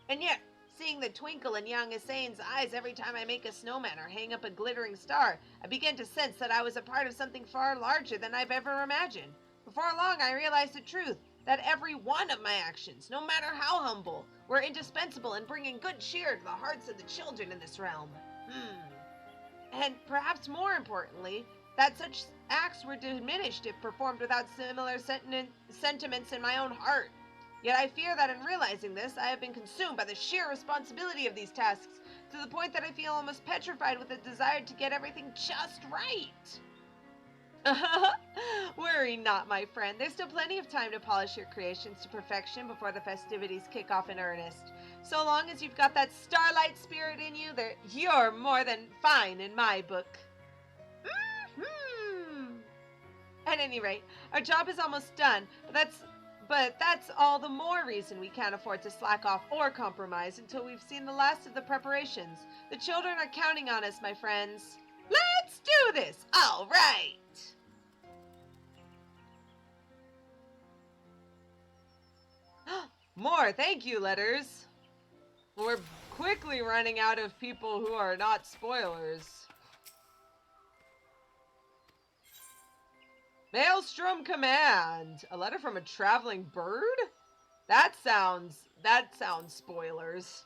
And yet, seeing the twinkle in young Isane's eyes every time I make a snowman or hang up a glittering star, I began to sense that I was a part of something far larger than I've ever imagined. Before long, I realized the truth, that every one of my actions, no matter how humble, were indispensable in bringing good cheer to the hearts of the children in this realm. And perhaps more importantly, that such acts were diminished if performed without similar sentiments in my own heart. Yet I fear that in realizing this, I have been consumed by the sheer responsibility of these tasks, to the point that I feel almost petrified with a desire to get everything just right. Worry not, my friend. There's still plenty of time to polish your creations to perfection before the festivities kick off in earnest. So long as you've got that Starlight spirit in you, you're more than fine in my book. At any rate, our job is almost done, but that's all the more reason we can't afford to slack off or compromise until we've seen the last of the preparations. The children are counting on us, my friends. Let's do this! All right! More thank you letters. We're quickly running out of people who are not spoilers. Maelstrom Command. A letter from a traveling bird? That sounds spoilers.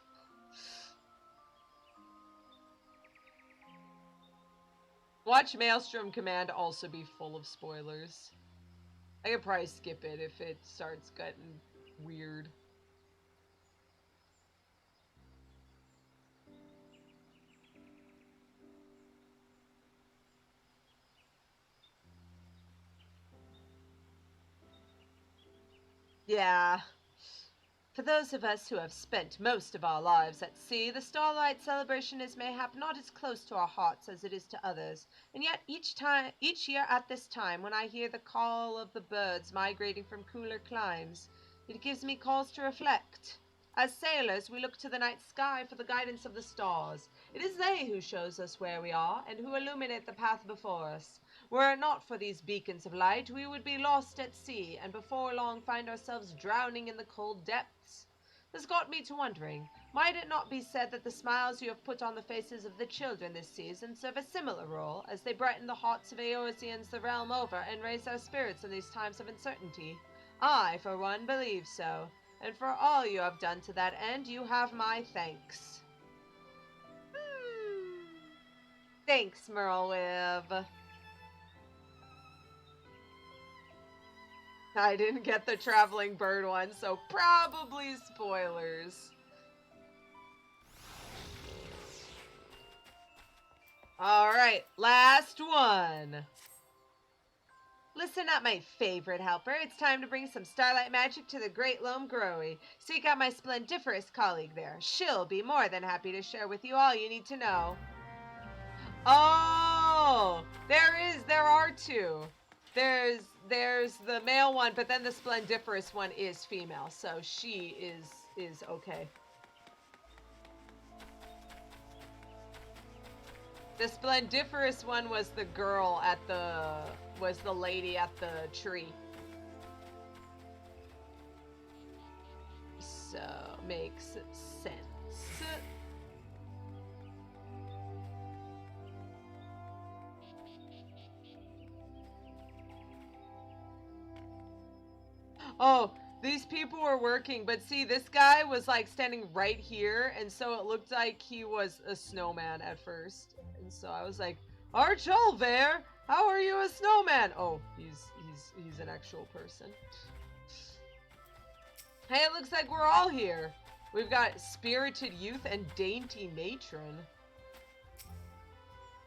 Watch Maelstrom Command also be full of spoilers. I could probably skip it if it starts getting weird. Yeah. For those of us who have spent most of our lives at sea, the Starlight celebration is mayhap not as close to our hearts as it is to others. And yet each year at this time, when I hear the call of the birds migrating from cooler climes, it gives me cause to reflect. As sailors, we look to the night sky for the guidance of the stars. It is they who shows us where we are, and who illuminate the path before us. Were it not for these beacons of light, we would be lost at sea, and before long find ourselves drowning in the cold depths. This got me to wondering, might it not be said that the smiles you have put on the faces of the children this season serve a similar role, as they brighten the hearts of Eorzeans the realm over, and raise our spirits in these times of uncertainty? I, for one, believe so. And for all you have done to that end, you have my thanks. Thanks, Merlwib. I didn't get the traveling bird one, so probably spoilers. Alright, last one. Listen up, my favorite helper. It's time to bring some Starlight magic to the Great Loam Growy. Seek out my splendiferous colleague there. She'll be more than happy to share with you all you need to know. Oh, there are two. There's the male one, but then the splendiferous one is female, so she is okay. The splendiferous one was the girl at was the lady at the tree. So, makes sense. Oh, these people were working, but see, this guy was like standing right here, and so it looked like he was a snowman at first. And so I was like, Archel there, how are you a snowman? Oh, he's an actual person. Hey, it looks like we're all here. We've got spirited youth and dainty matron.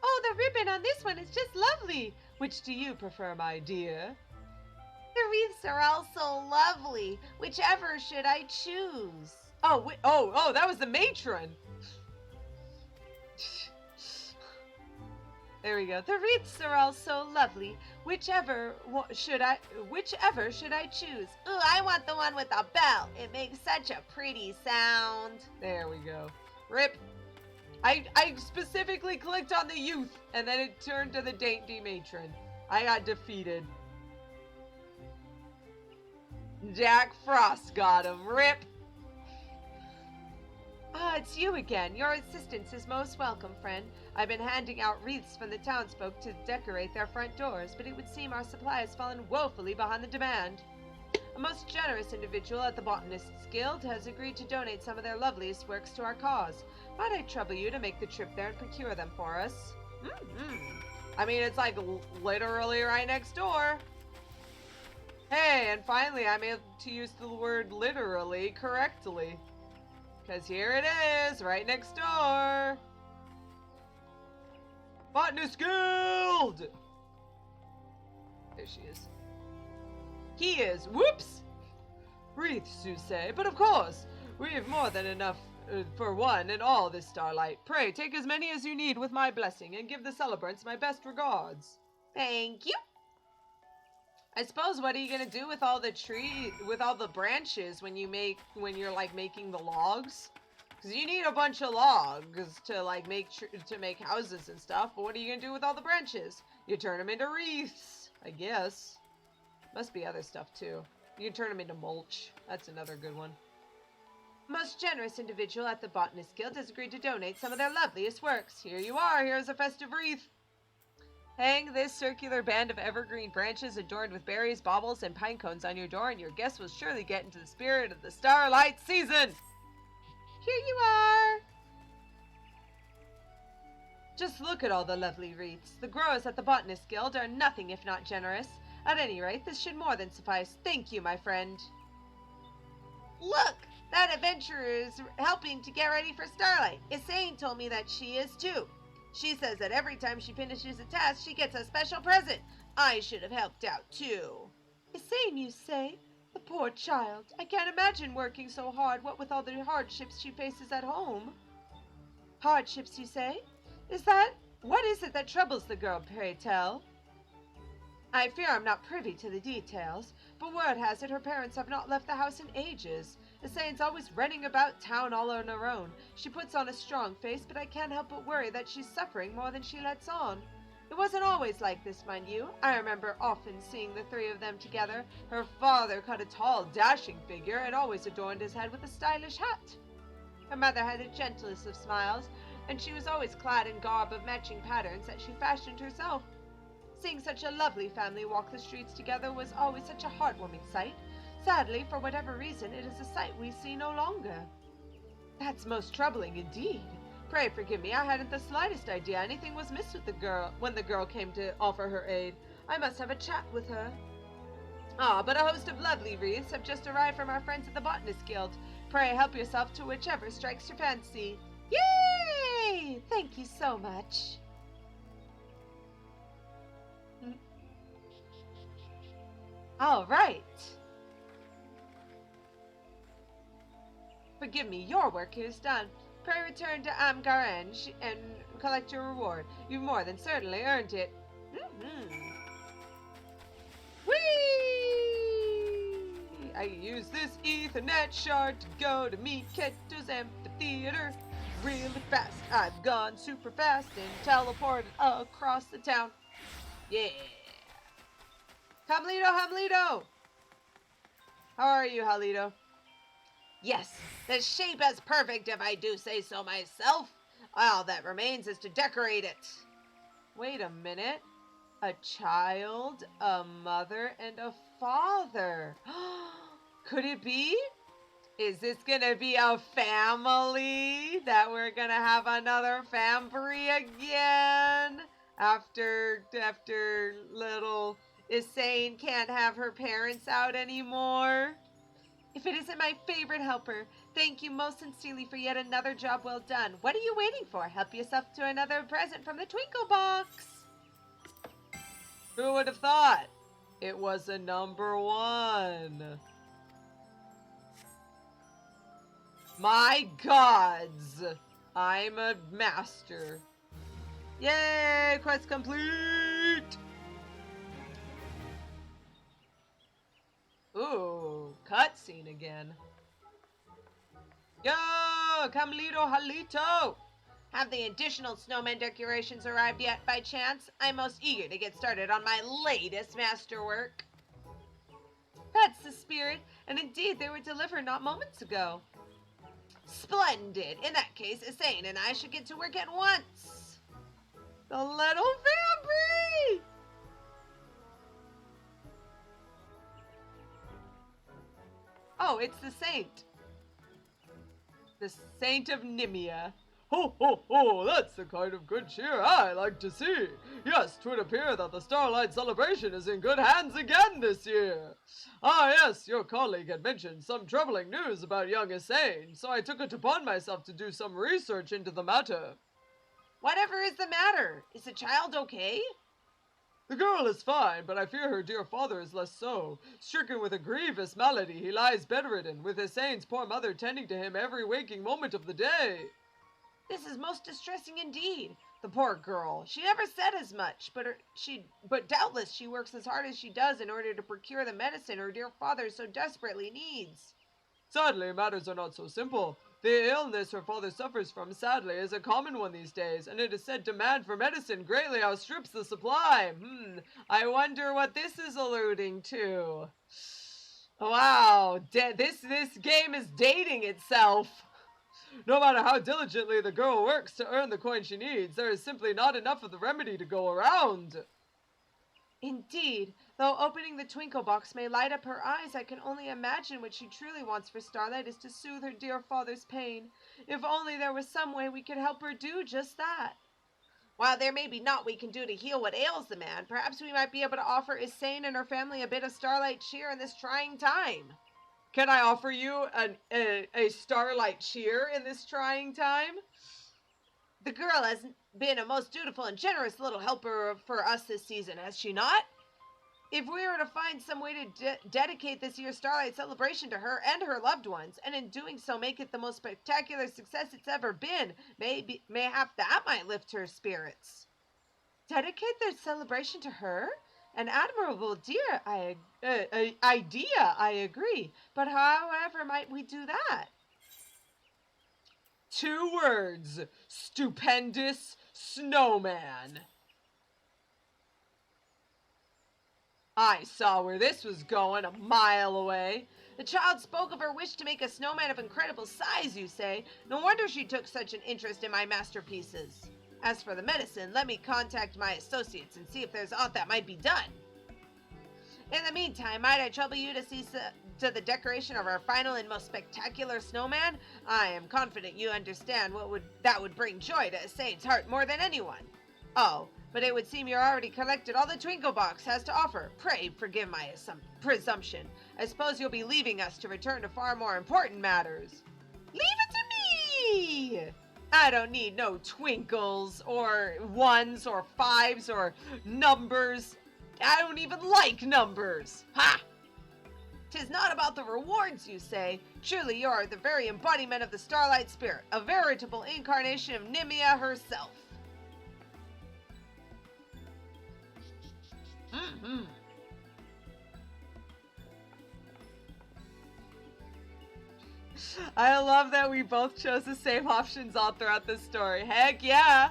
Oh, the ribbon on this one is just lovely. Which do you prefer, my dear? The wreaths are all so lovely. Whichever should I choose? Oh, that was the matron. There we go. The wreaths are all so lovely. Whichever should I choose? Ooh, I want the one with a bell. It makes such a pretty sound. There we go. Rip. I specifically clicked on the youth, and then it turned to the dainty matron. I got defeated. Jack Frost got him. Rip. Ah, it's you again. Your assistance is most welcome, friend. I've been handing out wreaths from the townsfolk to decorate their front doors, but it would seem our supply has fallen woefully behind the demand. A most generous individual at the Botanists Guild has agreed to donate some of their loveliest works to our cause. Might I trouble you to make the trip there and procure them for us? I mean, it's like literally right next door. Hey, and finally I'm able to use the word literally correctly. Because here it is, right next door. Botanist Guild! There she is. He is. Whoops! Wreaths, you say? But of course, we've more than enough for one and all this Starlight. Pray, take as many as you need with my blessing, and give the celebrants my best regards. Thank you. I suppose, what are you gonna do with all the branches when you're like making the logs? Because you need a bunch of logs to like make houses and stuff. But what are you gonna do with all the branches? You turn them into wreaths, I guess. Must be other stuff too. You can turn them into mulch. That's another good one. Most generous individual at the Botanist Guild has agreed to donate some of their loveliest works. Here you are. Here's a festive wreath. Hang this circular band of evergreen branches adorned with berries, baubles, and pine cones on your door, and your guests will surely get into the spirit of the Starlight season. Here you are. Just look at all the lovely wreaths. The growers at the Botanist Guild are nothing if not generous. At any rate, this should more than suffice. Thank you, my friend. Look! That adventurer is helping to get ready for Starlight. Issane told me that she is too. She says that every time she finishes a task, she gets a special present. I should have helped out too. Issane, you say? The poor child. I can't imagine working so hard, what with all the hardships she faces at home. Hardships, you say? What is it that troubles the girl, pray tell? I fear I'm not privy to the details, but word has it her parents have not left the house in ages. Issane's always running about town all on her own. She puts on a strong face, but I can't help but worry that she's suffering more than she lets on. It wasn't always like this, mind you. I remember often seeing the three of them together. Her father cut a tall, dashing figure and always adorned his head with a stylish hat. Her mother had the gentlest of smiles, and she was always clad in garb of matching patterns that she fashioned herself. Seeing such a lovely family walk the streets together was always such a heartwarming sight. Sadly, for whatever reason, it is a sight we see no longer. That's most troubling indeed. Pray forgive me, I hadn't the slightest idea anything was missed with the girl when the girl came to offer her aid. I must have a chat with her. Ah, but a host of lovely wreaths have just arrived from our friends at the Botanist Guild. Pray help yourself to whichever strikes your fancy. Yay! Thank you so much. All right. Forgive me, your work here is done. Pray return to Amgarange and collect your reward. You've more than certainly earned it. Whee! I use this Ethernet shard to go to meet Keto's amphitheater. Really fast. I've gone super fast and teleported across the town. Yeah. Hamlito, Hamlito! How are you, Halito? Yes, the shape is perfect if I do say so myself. All that remains is to decorate it. Wait a minute. A child, a mother, and a father. Could it be? Is this gonna be a family? That we're gonna have another family again? After little Isane can't have her parents out anymore? If it isn't my favorite helper, thank you most sincerely for yet another job well done. What are you waiting for? Help yourself to another present from the Twinkle Box. Who would have thought? It was a number 1. My gods! I'm a master. Yay! Quest complete! Ooh, cutscene again. Yo, Camlito Halito! Have the additional snowman decorations arrived yet by chance? I'm most eager to get started on my latest masterwork. That's the spirit, and indeed they were delivered not moments ago. Splendid! In that case, Isane and I should get to work at once. The little family! Oh, it's the saint. The Saint of Nimia. Ho, ho, ho, that's the kind of good cheer I like to see. Yes, 'twould appear that the Starlight celebration is in good hands again this year. Ah, yes, your colleague had mentioned some troubling news about young Isane, so I took it upon myself to do some research into the matter. Whatever is the matter? Is the child okay? The girl is fine, but I fear her dear father is less so. Stricken with a grievous malady, he lies bedridden, with Isane's poor mother tending to him every waking moment of the day. This is most distressing indeed. The poor girl. She never said as much, but doubtless she works as hard as she does in order to procure the medicine her dear father so desperately needs. Sadly, matters are not so simple. The illness her father suffers from, sadly, is a common one these days, and it is said demand for medicine greatly outstrips the supply. I wonder what this is alluding to. Wow, this game is dating itself. No matter how diligently the girl works to earn the coin she needs, there is simply not enough of the remedy to go around. Indeed, though opening the Twinkle Box may light up her eyes, I can only imagine what she truly wants for Starlight is to soothe her dear father's pain. If only there was some way we could help her do just that. While there may be naught we can do to heal what ails the man, perhaps we might be able to offer Isane and her family a bit of Starlight cheer in this trying time. Can I offer you a Starlight cheer in this trying time? The girl has been a most dutiful and generous little helper for us this season, has she not? If we were to find some way to dedicate this year's Starlight celebration to her and her loved ones, and in doing so make it the most spectacular success it's ever been, mayhap that might lift her spirits. Dedicate the celebration to her? An admirable idea, I agree. But however might we do that? 2 words. Stupendous snowman. I saw where this was going a mile away. The child spoke of her wish to make a snowman of incredible size, you say? No wonder she took such an interest in my masterpieces. As for the medicine, let me contact my associates and see if there's aught that might be done. In the meantime, might I trouble you to see to the decoration of our final and most spectacular snowman? I am confident you understand that would bring joy to a saint's heart more than anyone. Oh, but it would seem you're already collected all the Twinkle Box has to offer. Pray forgive my presumption. I suppose you'll be leaving us to return to far more important matters. Leave it to me! I don't need no twinkles, or ones, or fives, or numbers. I don't even like numbers. Ha! 'Tis not about the rewards, you say. Truly, you are the very embodiment of the Starlight spirit, a veritable incarnation of Nimia herself. Mm-hmm. I love that we both chose the same options all throughout the story. Heck yeah!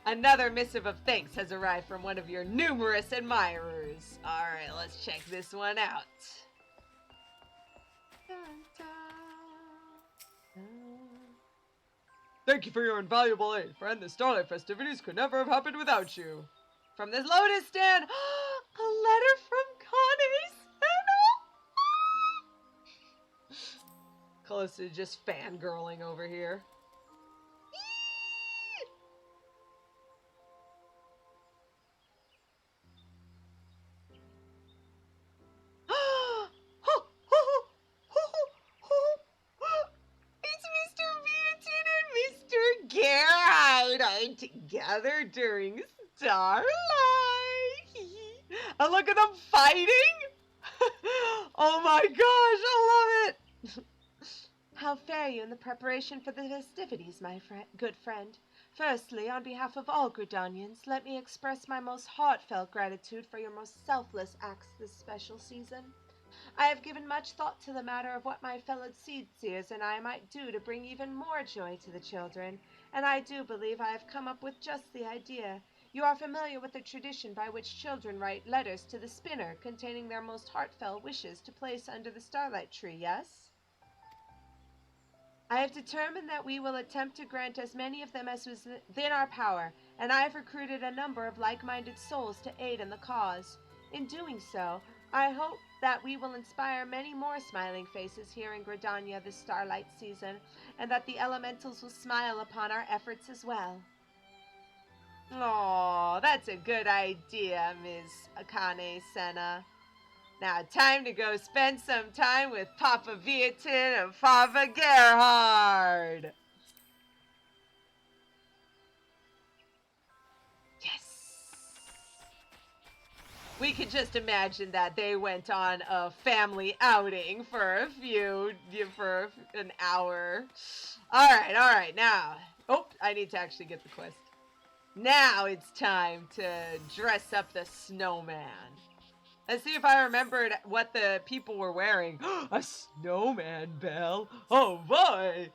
Another missive of thanks has arrived from one of your numerous admirers. Alright, let's check this one out. Thank you for your invaluable aid, friend. The Starlight festivities could never have happened without you. From this Lotus stand, a letter from Connie's. Calosa just fangirling over here. It's Mr. Beaton and Mr. Gerard are together during Starlight. And look at them fighting! Oh my gosh, I love it! How fare you in the preparation for the festivities, my good friend? Firstly, on behalf of all Gridanians, let me express my most heartfelt gratitude for your most selfless acts this special season. I have given much thought to the matter of what my fellow seedseers and I might do to bring even more joy to the children, and I do believe I have come up with just the idea. You are familiar with the tradition by which children write letters to the spinner containing their most heartfelt wishes to place under the Starlight tree, yes? I have determined that we will attempt to grant as many of them as was within our power, and I have recruited a number of like-minded souls to aid in the cause. In doing so, I hope that we will inspire many more smiling faces here in Gridania this Starlight season, and that the elementals will smile upon our efforts as well. Aw, that's a good idea, Ms. Akane Senna. Now, time to go spend some time with Papa Viatin and Papa Gerhard. Yes! We could just imagine that they went on a family outing for an hour. All right, now. Oh, I need to actually get the quest. Now it's time to dress up the snowman. Let's see if I remembered what the people were wearing. A snowman, Belle. Oh boy.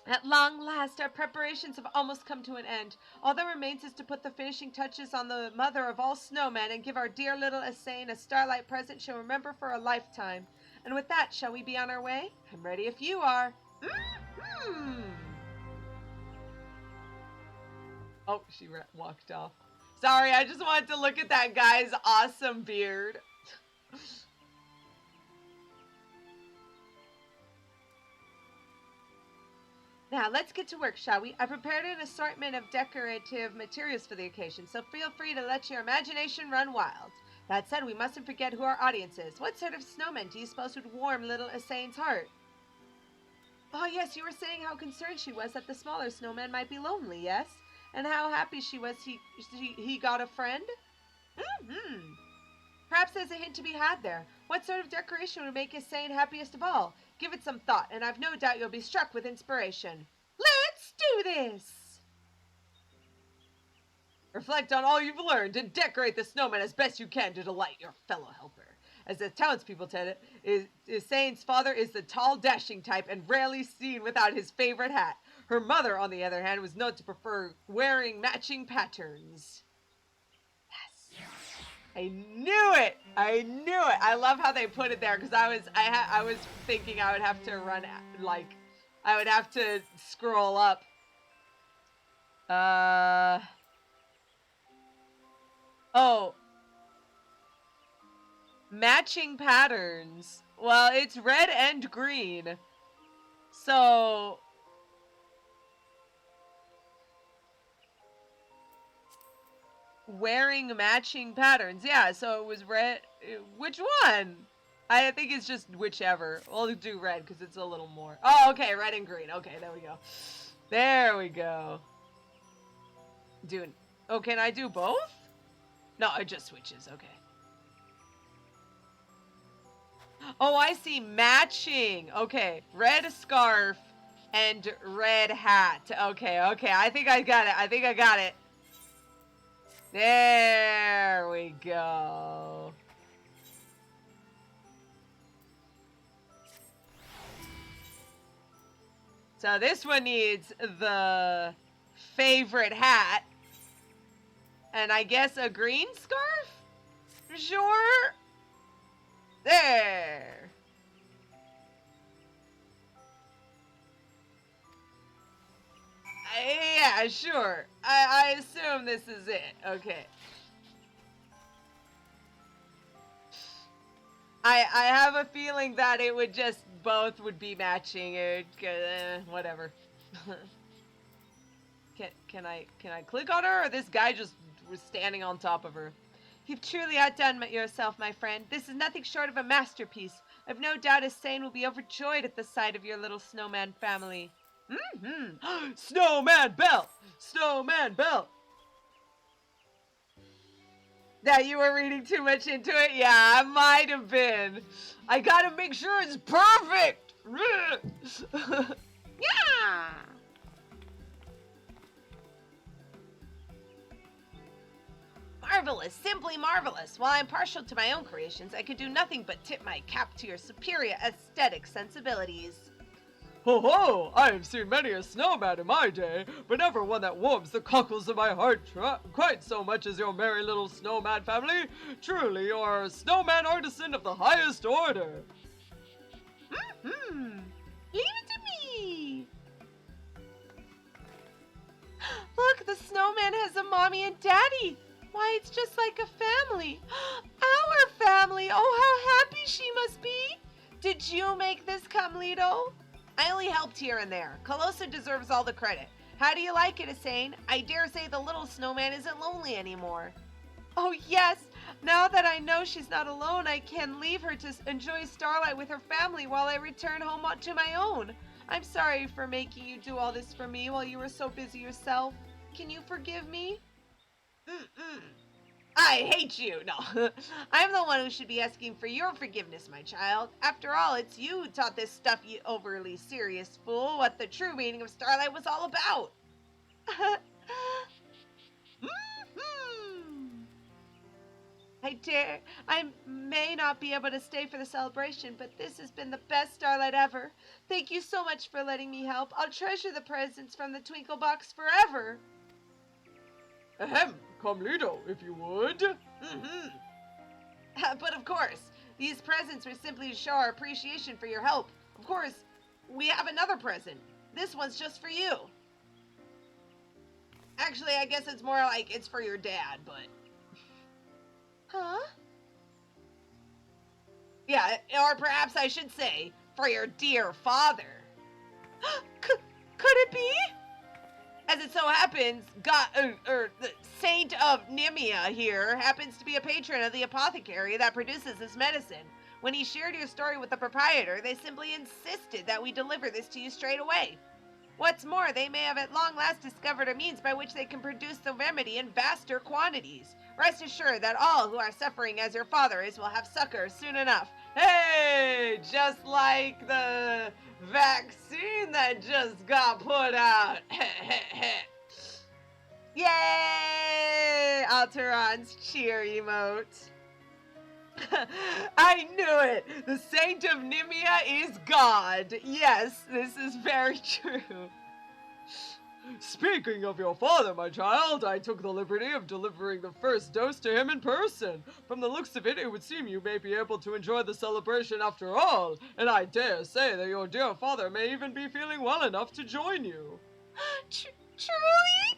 At long last, our preparations have almost come to an end. All that remains is to put the finishing touches on the mother of all snowmen and give our dear little Asane a Starlight present she'll remember for a lifetime. And with that, shall we be on our way? I'm ready if you are. Mm-hmm. Oh, she walked off. Sorry, I just wanted to look at that guy's awesome beard. Now, let's get to work, shall we? I prepared an assortment of decorative materials for the occasion, so feel free to let your imagination run wild. That said, we mustn't forget who our audience is. What sort of snowman do you suppose would warm little Asane's heart? Oh, yes, you were saying how concerned she was that the smaller snowman might be lonely, yes? And how happy she was he got a friend? Mm-hmm. Perhaps there's a hint to be had there. What sort of decoration would make Asane happiest of all? Give it some thought, and I've no doubt you'll be struck with inspiration. Let's do this! Reflect on all you've learned and decorate the snowman as best you can to delight your fellow helper. As the townspeople tell it, Asane's father is the tall, dashing type and rarely seen without his favorite hat. Her mother, on the other hand, was known to prefer wearing matching patterns. Yes. I knew it! I knew it! I love how they put it there, because I was thinking I would have to run, like, I would have to scroll up. Oh. Matching patterns. Well, it's red and green. So... wearing matching patterns. Yeah, so it was red. Which one? I think it's just whichever. We'll do red because it's a little more. Oh, okay, red and green. Okay, there we go. There we go. Dude. Oh, can I do both? No, it just switches. Okay. Oh, I see. Matching. Okay. Red scarf and red hat. Okay, okay. I think I got it. I think I got it. There we go. So this one needs the favorite hat. And I guess a green scarf? Sure. There. Yeah, sure. I assume this is it. Okay. I have a feeling that it would just both would be matching. Whatever. Can I click on her, or this guy just was standing on top of her? You've truly outdone yourself, my friend. This is nothing short of a masterpiece. I've no doubt Sane will be overjoyed at the sight of your little snowman family. Mm-hmm. Snowman belt! Snowman belt! That you were reading too much into it? Yeah, I might have been. I gotta make sure it's perfect! Yeah! Marvelous, simply marvelous. While I'm partial to my own creations, I could do nothing but tip my cap to your superior aesthetic sensibilities. Ho ho! I have seen many a snowman in my day, but never one that warms the cockles of my heart quite so much as your merry little snowman family. Truly, you are a snowman artisan of the highest order. Mm-hmm. Leave it to me. Look, the snowman has a mommy and daddy. Why, it's just like a family. Our family. Oh, how happy she must be. Did you make this come, Lido? I only helped here and there. Calosa deserves all the credit. How do you like it, Asane? I dare say the little snowman isn't lonely anymore. Oh, yes. Now that I know she's not alone, I can leave her to enjoy Starlight with her family while I return home to my own. I'm sorry for making you do all this for me while you were so busy yourself. Can you forgive me? I hate you. No, I'm the one who should be asking for your forgiveness, my child. After all, it's you who taught this stuff, you overly serious fool, what the true meaning of Starlight was all about. I may not be able to stay for the celebration, but this has been the best Starlight ever. Thank you so much for letting me help. I'll treasure the presents from the Twinkle Box forever. Ahem, come Lido, if you would. But of course, these presents were simply to show our appreciation for your help. Of course, we have another present. This one's just for you. Actually, I guess it's more like it's for your dad, but... Huh? Yeah, or perhaps I should say, for your dear father. Could it be? As it so happens, the Saint of Nimia here happens to be a patron of the apothecary that produces this medicine. When he shared your story with the proprietor, they simply insisted that we deliver this to you straight away. What's more, they may have at long last discovered a means by which they can produce the remedy in vaster quantities. Rest assured that all who are suffering as your father is will have succor soon enough. Hey, just like the vaccine that just got put out. Yay! Alteron's cheer emote. I knew it! The Saint of Nimia is God! Yes, this is very true. Speaking of your father, my child, I took the liberty of delivering the first dose to him in person. From the looks of it, it would seem you may be able to enjoy the celebration after all, and I dare say that your dear father may even be feeling well enough to join you. Truly?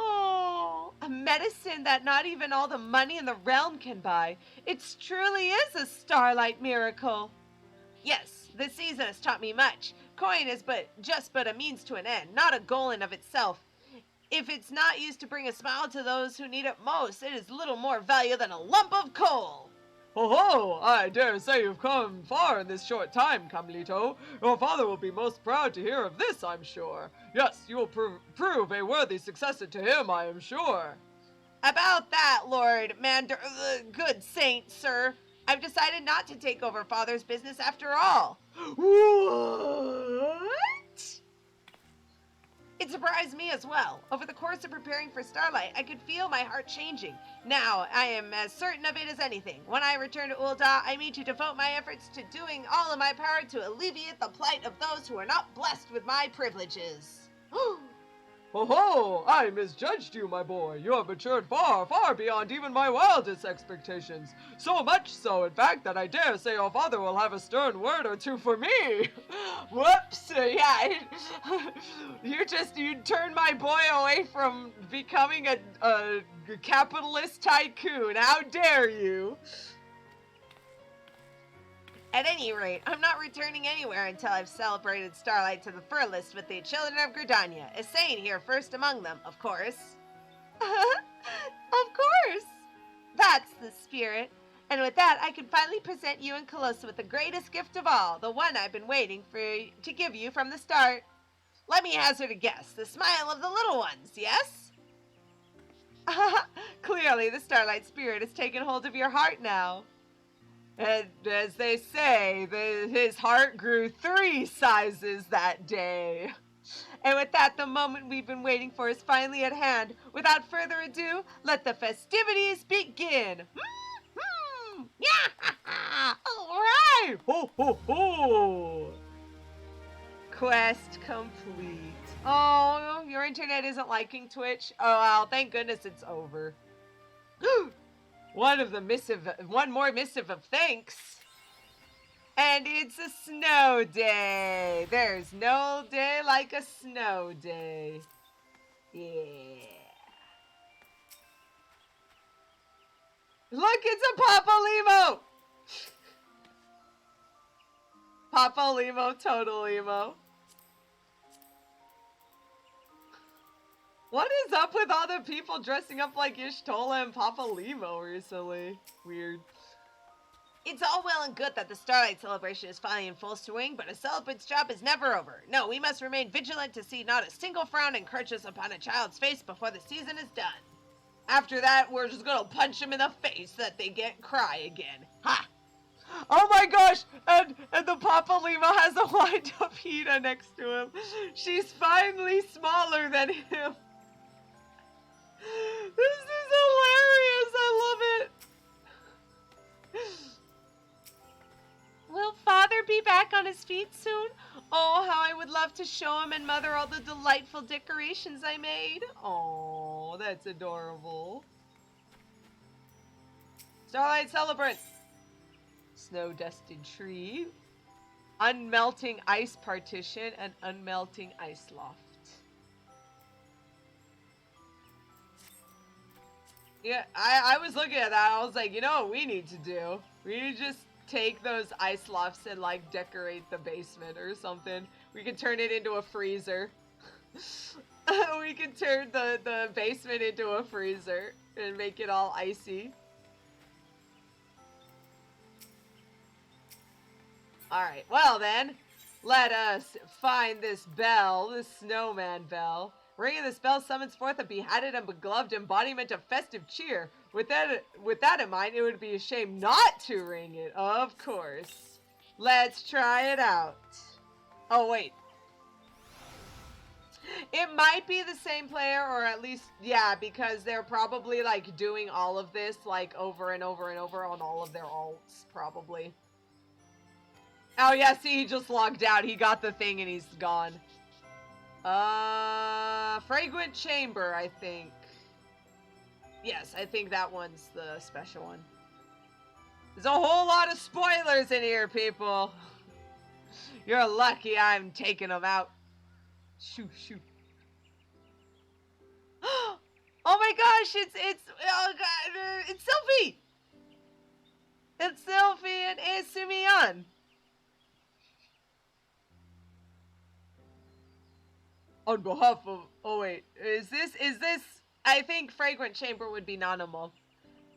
Oh, a medicine that not even all the money in the realm can buy. It truly is a Starlight miracle. Yes, this season has taught me much. Coin is but a means to an end, not a goal in of itself. If it's not used to bring a smile to those who need it most, it is little more value than a lump of coal. Ho ho! I dare say you've come far in this short time, Carmelito. Your father will be most proud to hear of this, I'm sure. Yes, you will prove a worthy successor to him, I am sure. About that, Lord good saint, sir. I've decided not to take over Father's business after all. What? It surprised me as well. Over the course of preparing for Starlight, I could feel my heart changing. Now, I am as certain of it as anything. When I return to Ulda, I mean to devote my efforts to doing all in my power to alleviate the plight of those who are not blessed with my privileges. Ho ho! I misjudged you, my boy. You have matured far, far beyond even my wildest expectations. So much so, in fact, that I dare say your father will have a stern word or two for me. Whoops! Yeah, you turned my boy away from becoming a capitalist tycoon. How dare you? At any rate, I'm not returning anywhere until I've celebrated Starlight to the furthest with the children of Gridania, Essane here first among them, of course. Of course! That's the spirit. And with that, I can finally present you and Calosa with the greatest gift of all, the one I've been waiting to give you from the start. Let me hazard a guess, the smile of the little ones, yes? Clearly, the Starlight spirit has taken hold of your heart now. And as they say, his heart grew 3 sizes that day. And with that, the moment we've been waiting for is finally at hand. Without further ado, let the festivities begin. Yeah! All right! Ho, ho, ho! Quest complete. Oh, your internet isn't liking Twitch? Oh, well, thank goodness it's over. One more missive of thanks. And it's a snow day. There's no day like a snow day. Yeah. Look, it's a Papa Limo. Papa Limo, total emo. What is up with all the people dressing up like Ishtola and Papa Limo recently? Weird. It's all well and good that the Starlight celebration is finally in full swing, but a celebrant's job is never over. No, we must remain vigilant to see not a single frown encroaches upon a child's face before the season is done. After that, we're just gonna punch them in the face so that they can't cry again. Ha! Oh my gosh! And the Papa Limo has a wind-up Hina next to him. She's finally smaller than him. This is hilarious! I love it! Will Father be back on his feet soon? Oh, how I would love to show him and Mother all the delightful decorations I made. Oh, that's adorable. Starlight Celebrant! Snow-dusted tree. Unmelting ice partition and unmelting ice loft. Yeah, I was looking at that. I was like, you know what we need to do? We need to just take those ice lofts and like decorate the basement or something. We could turn it into a freezer. We could turn the basement into a freezer and make it all icy. Alright, well then, let us find this bell, this snowman bell. Ringing this bell summons forth a behatted and begloved embodiment of festive cheer. With that in mind, it would be a shame not to ring it, of course. Let's try it out. Oh, wait. It might be the same player, or at least, yeah, because they're probably, like, doing all of this, like, over and over and over on all of their alts, probably. Oh, yeah, see, he just logged out. He got the thing and he's gone. Fragrant Chamber, I think. Yes, I think that one's the special one. There's a whole lot of spoilers in here, people. You're lucky I'm taking them out. Shoo, shoo. Oh my gosh, oh god, it's Sylphie! It's Sylphie and Eorzea. On behalf of, oh wait, Is this, I think Fragrant Chamber would be Nanamal.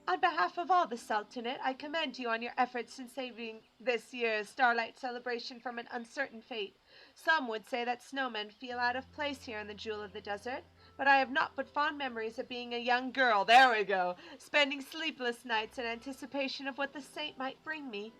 On behalf of all the Sultanate, I commend you on your efforts in saving this year's Starlight celebration from an uncertain fate. Some would say that snowmen feel out of place here in the Jewel of the Desert, but I have not but fond memories of being a young girl, there we go, spending sleepless nights in anticipation of what the saint might bring me.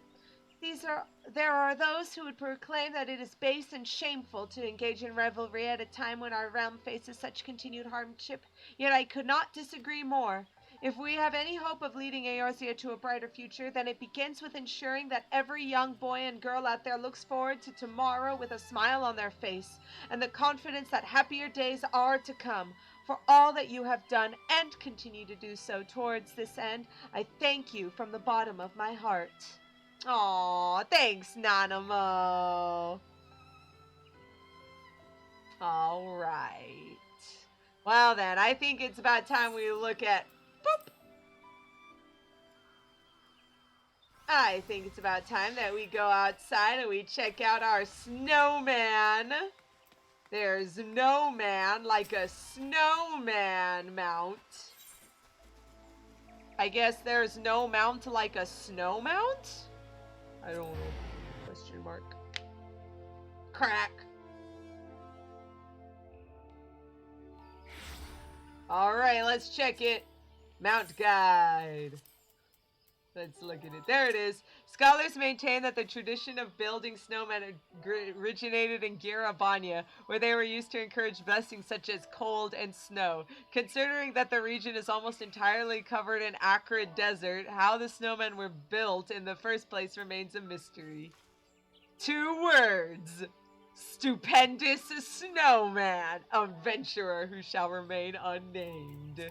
There are those who would proclaim that it is base and shameful to engage in revelry at a time when our realm faces such continued hardship, yet I could not disagree more. If we have any hope of leading Eorzea to a brighter future, then it begins with ensuring that every young boy and girl out there looks forward to tomorrow with a smile on their face, and the confidence that happier days are to come. For all that you have done and continue to do so towards this end, I thank you from the bottom of my heart. Aw, thanks, Nanamo. All right. Well then, I think it's about time we look at... Boop! I think it's about time that we go outside and we check out our snowman. There's no man like a snowman mount. I guess there's no mount like a snow mount? I don't know. Question mark. Crack. Alright, let's check it. Mount guide. Let's look at it. There it is. Scholars maintain that the tradition of building snowmen originated in Gridania, where they were used to encourage blessings such as cold and snow. Considering that the region is almost entirely covered in acrid desert, how the snowmen were built in the first place remains a mystery. 2 words. Stupendous snowman, adventurer who shall remain unnamed.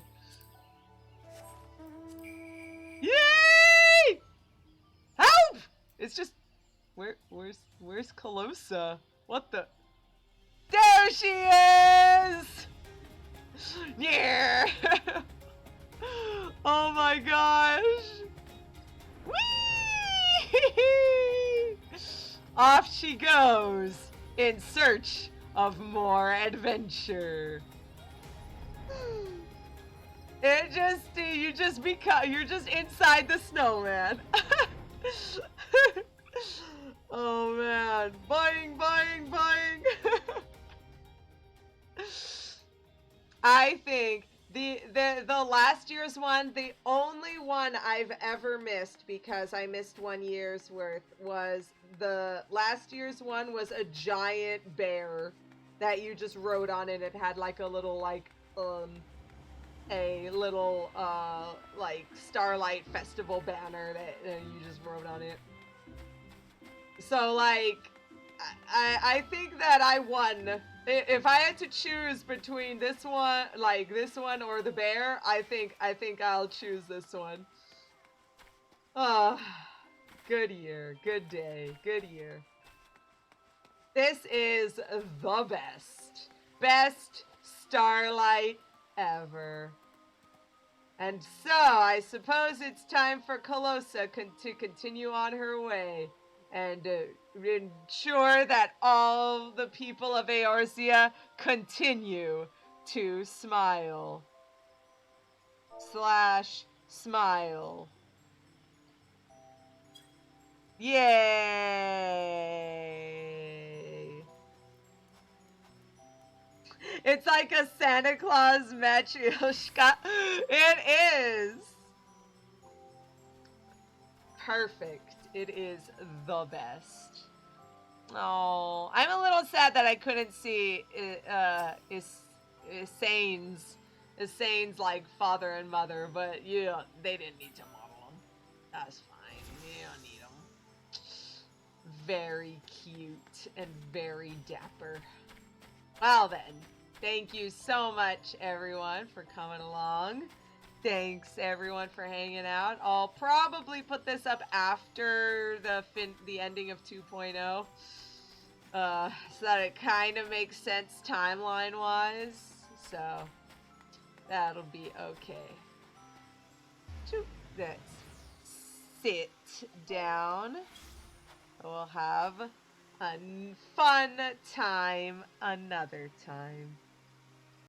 Yay! Help! It's just, where's Calosa? What the? There she is! Yeah! Oh my gosh! Whee! Off she goes in search of more adventure. You're just inside the snowman. Oh man, buying. I think the last year's one, the only one I've ever missed because I missed 1 year's worth was the last year's one was a giant bear that you just rode on and it had like a little like like Starlight Festival banner that you just wrote on it. So like, I think that I won. If I had to choose between this one or the bear, I think I'll choose this one. Good year, good day, good year. This is the best Starlight ever. And so, I suppose it's time for Calosa to continue on her way and ensure that all the people of Eorzea continue to smile. /smile. Yay! It's like a Santa Claus Matryoshka. It is! Perfect. It is the best. Oh, I'm a little sad that I couldn't see Isane's like father and mother, but yeah, they didn't need to model them. That's fine. You don't need them. Very cute and very dapper. Well then, thank you so much everyone for coming along. Thanks everyone for hanging out. I'll probably put this up after the ending of 2.0, so that it kind of makes sense timeline wise. So That'll be okay. Let's sit down. We'll have a fun time another time.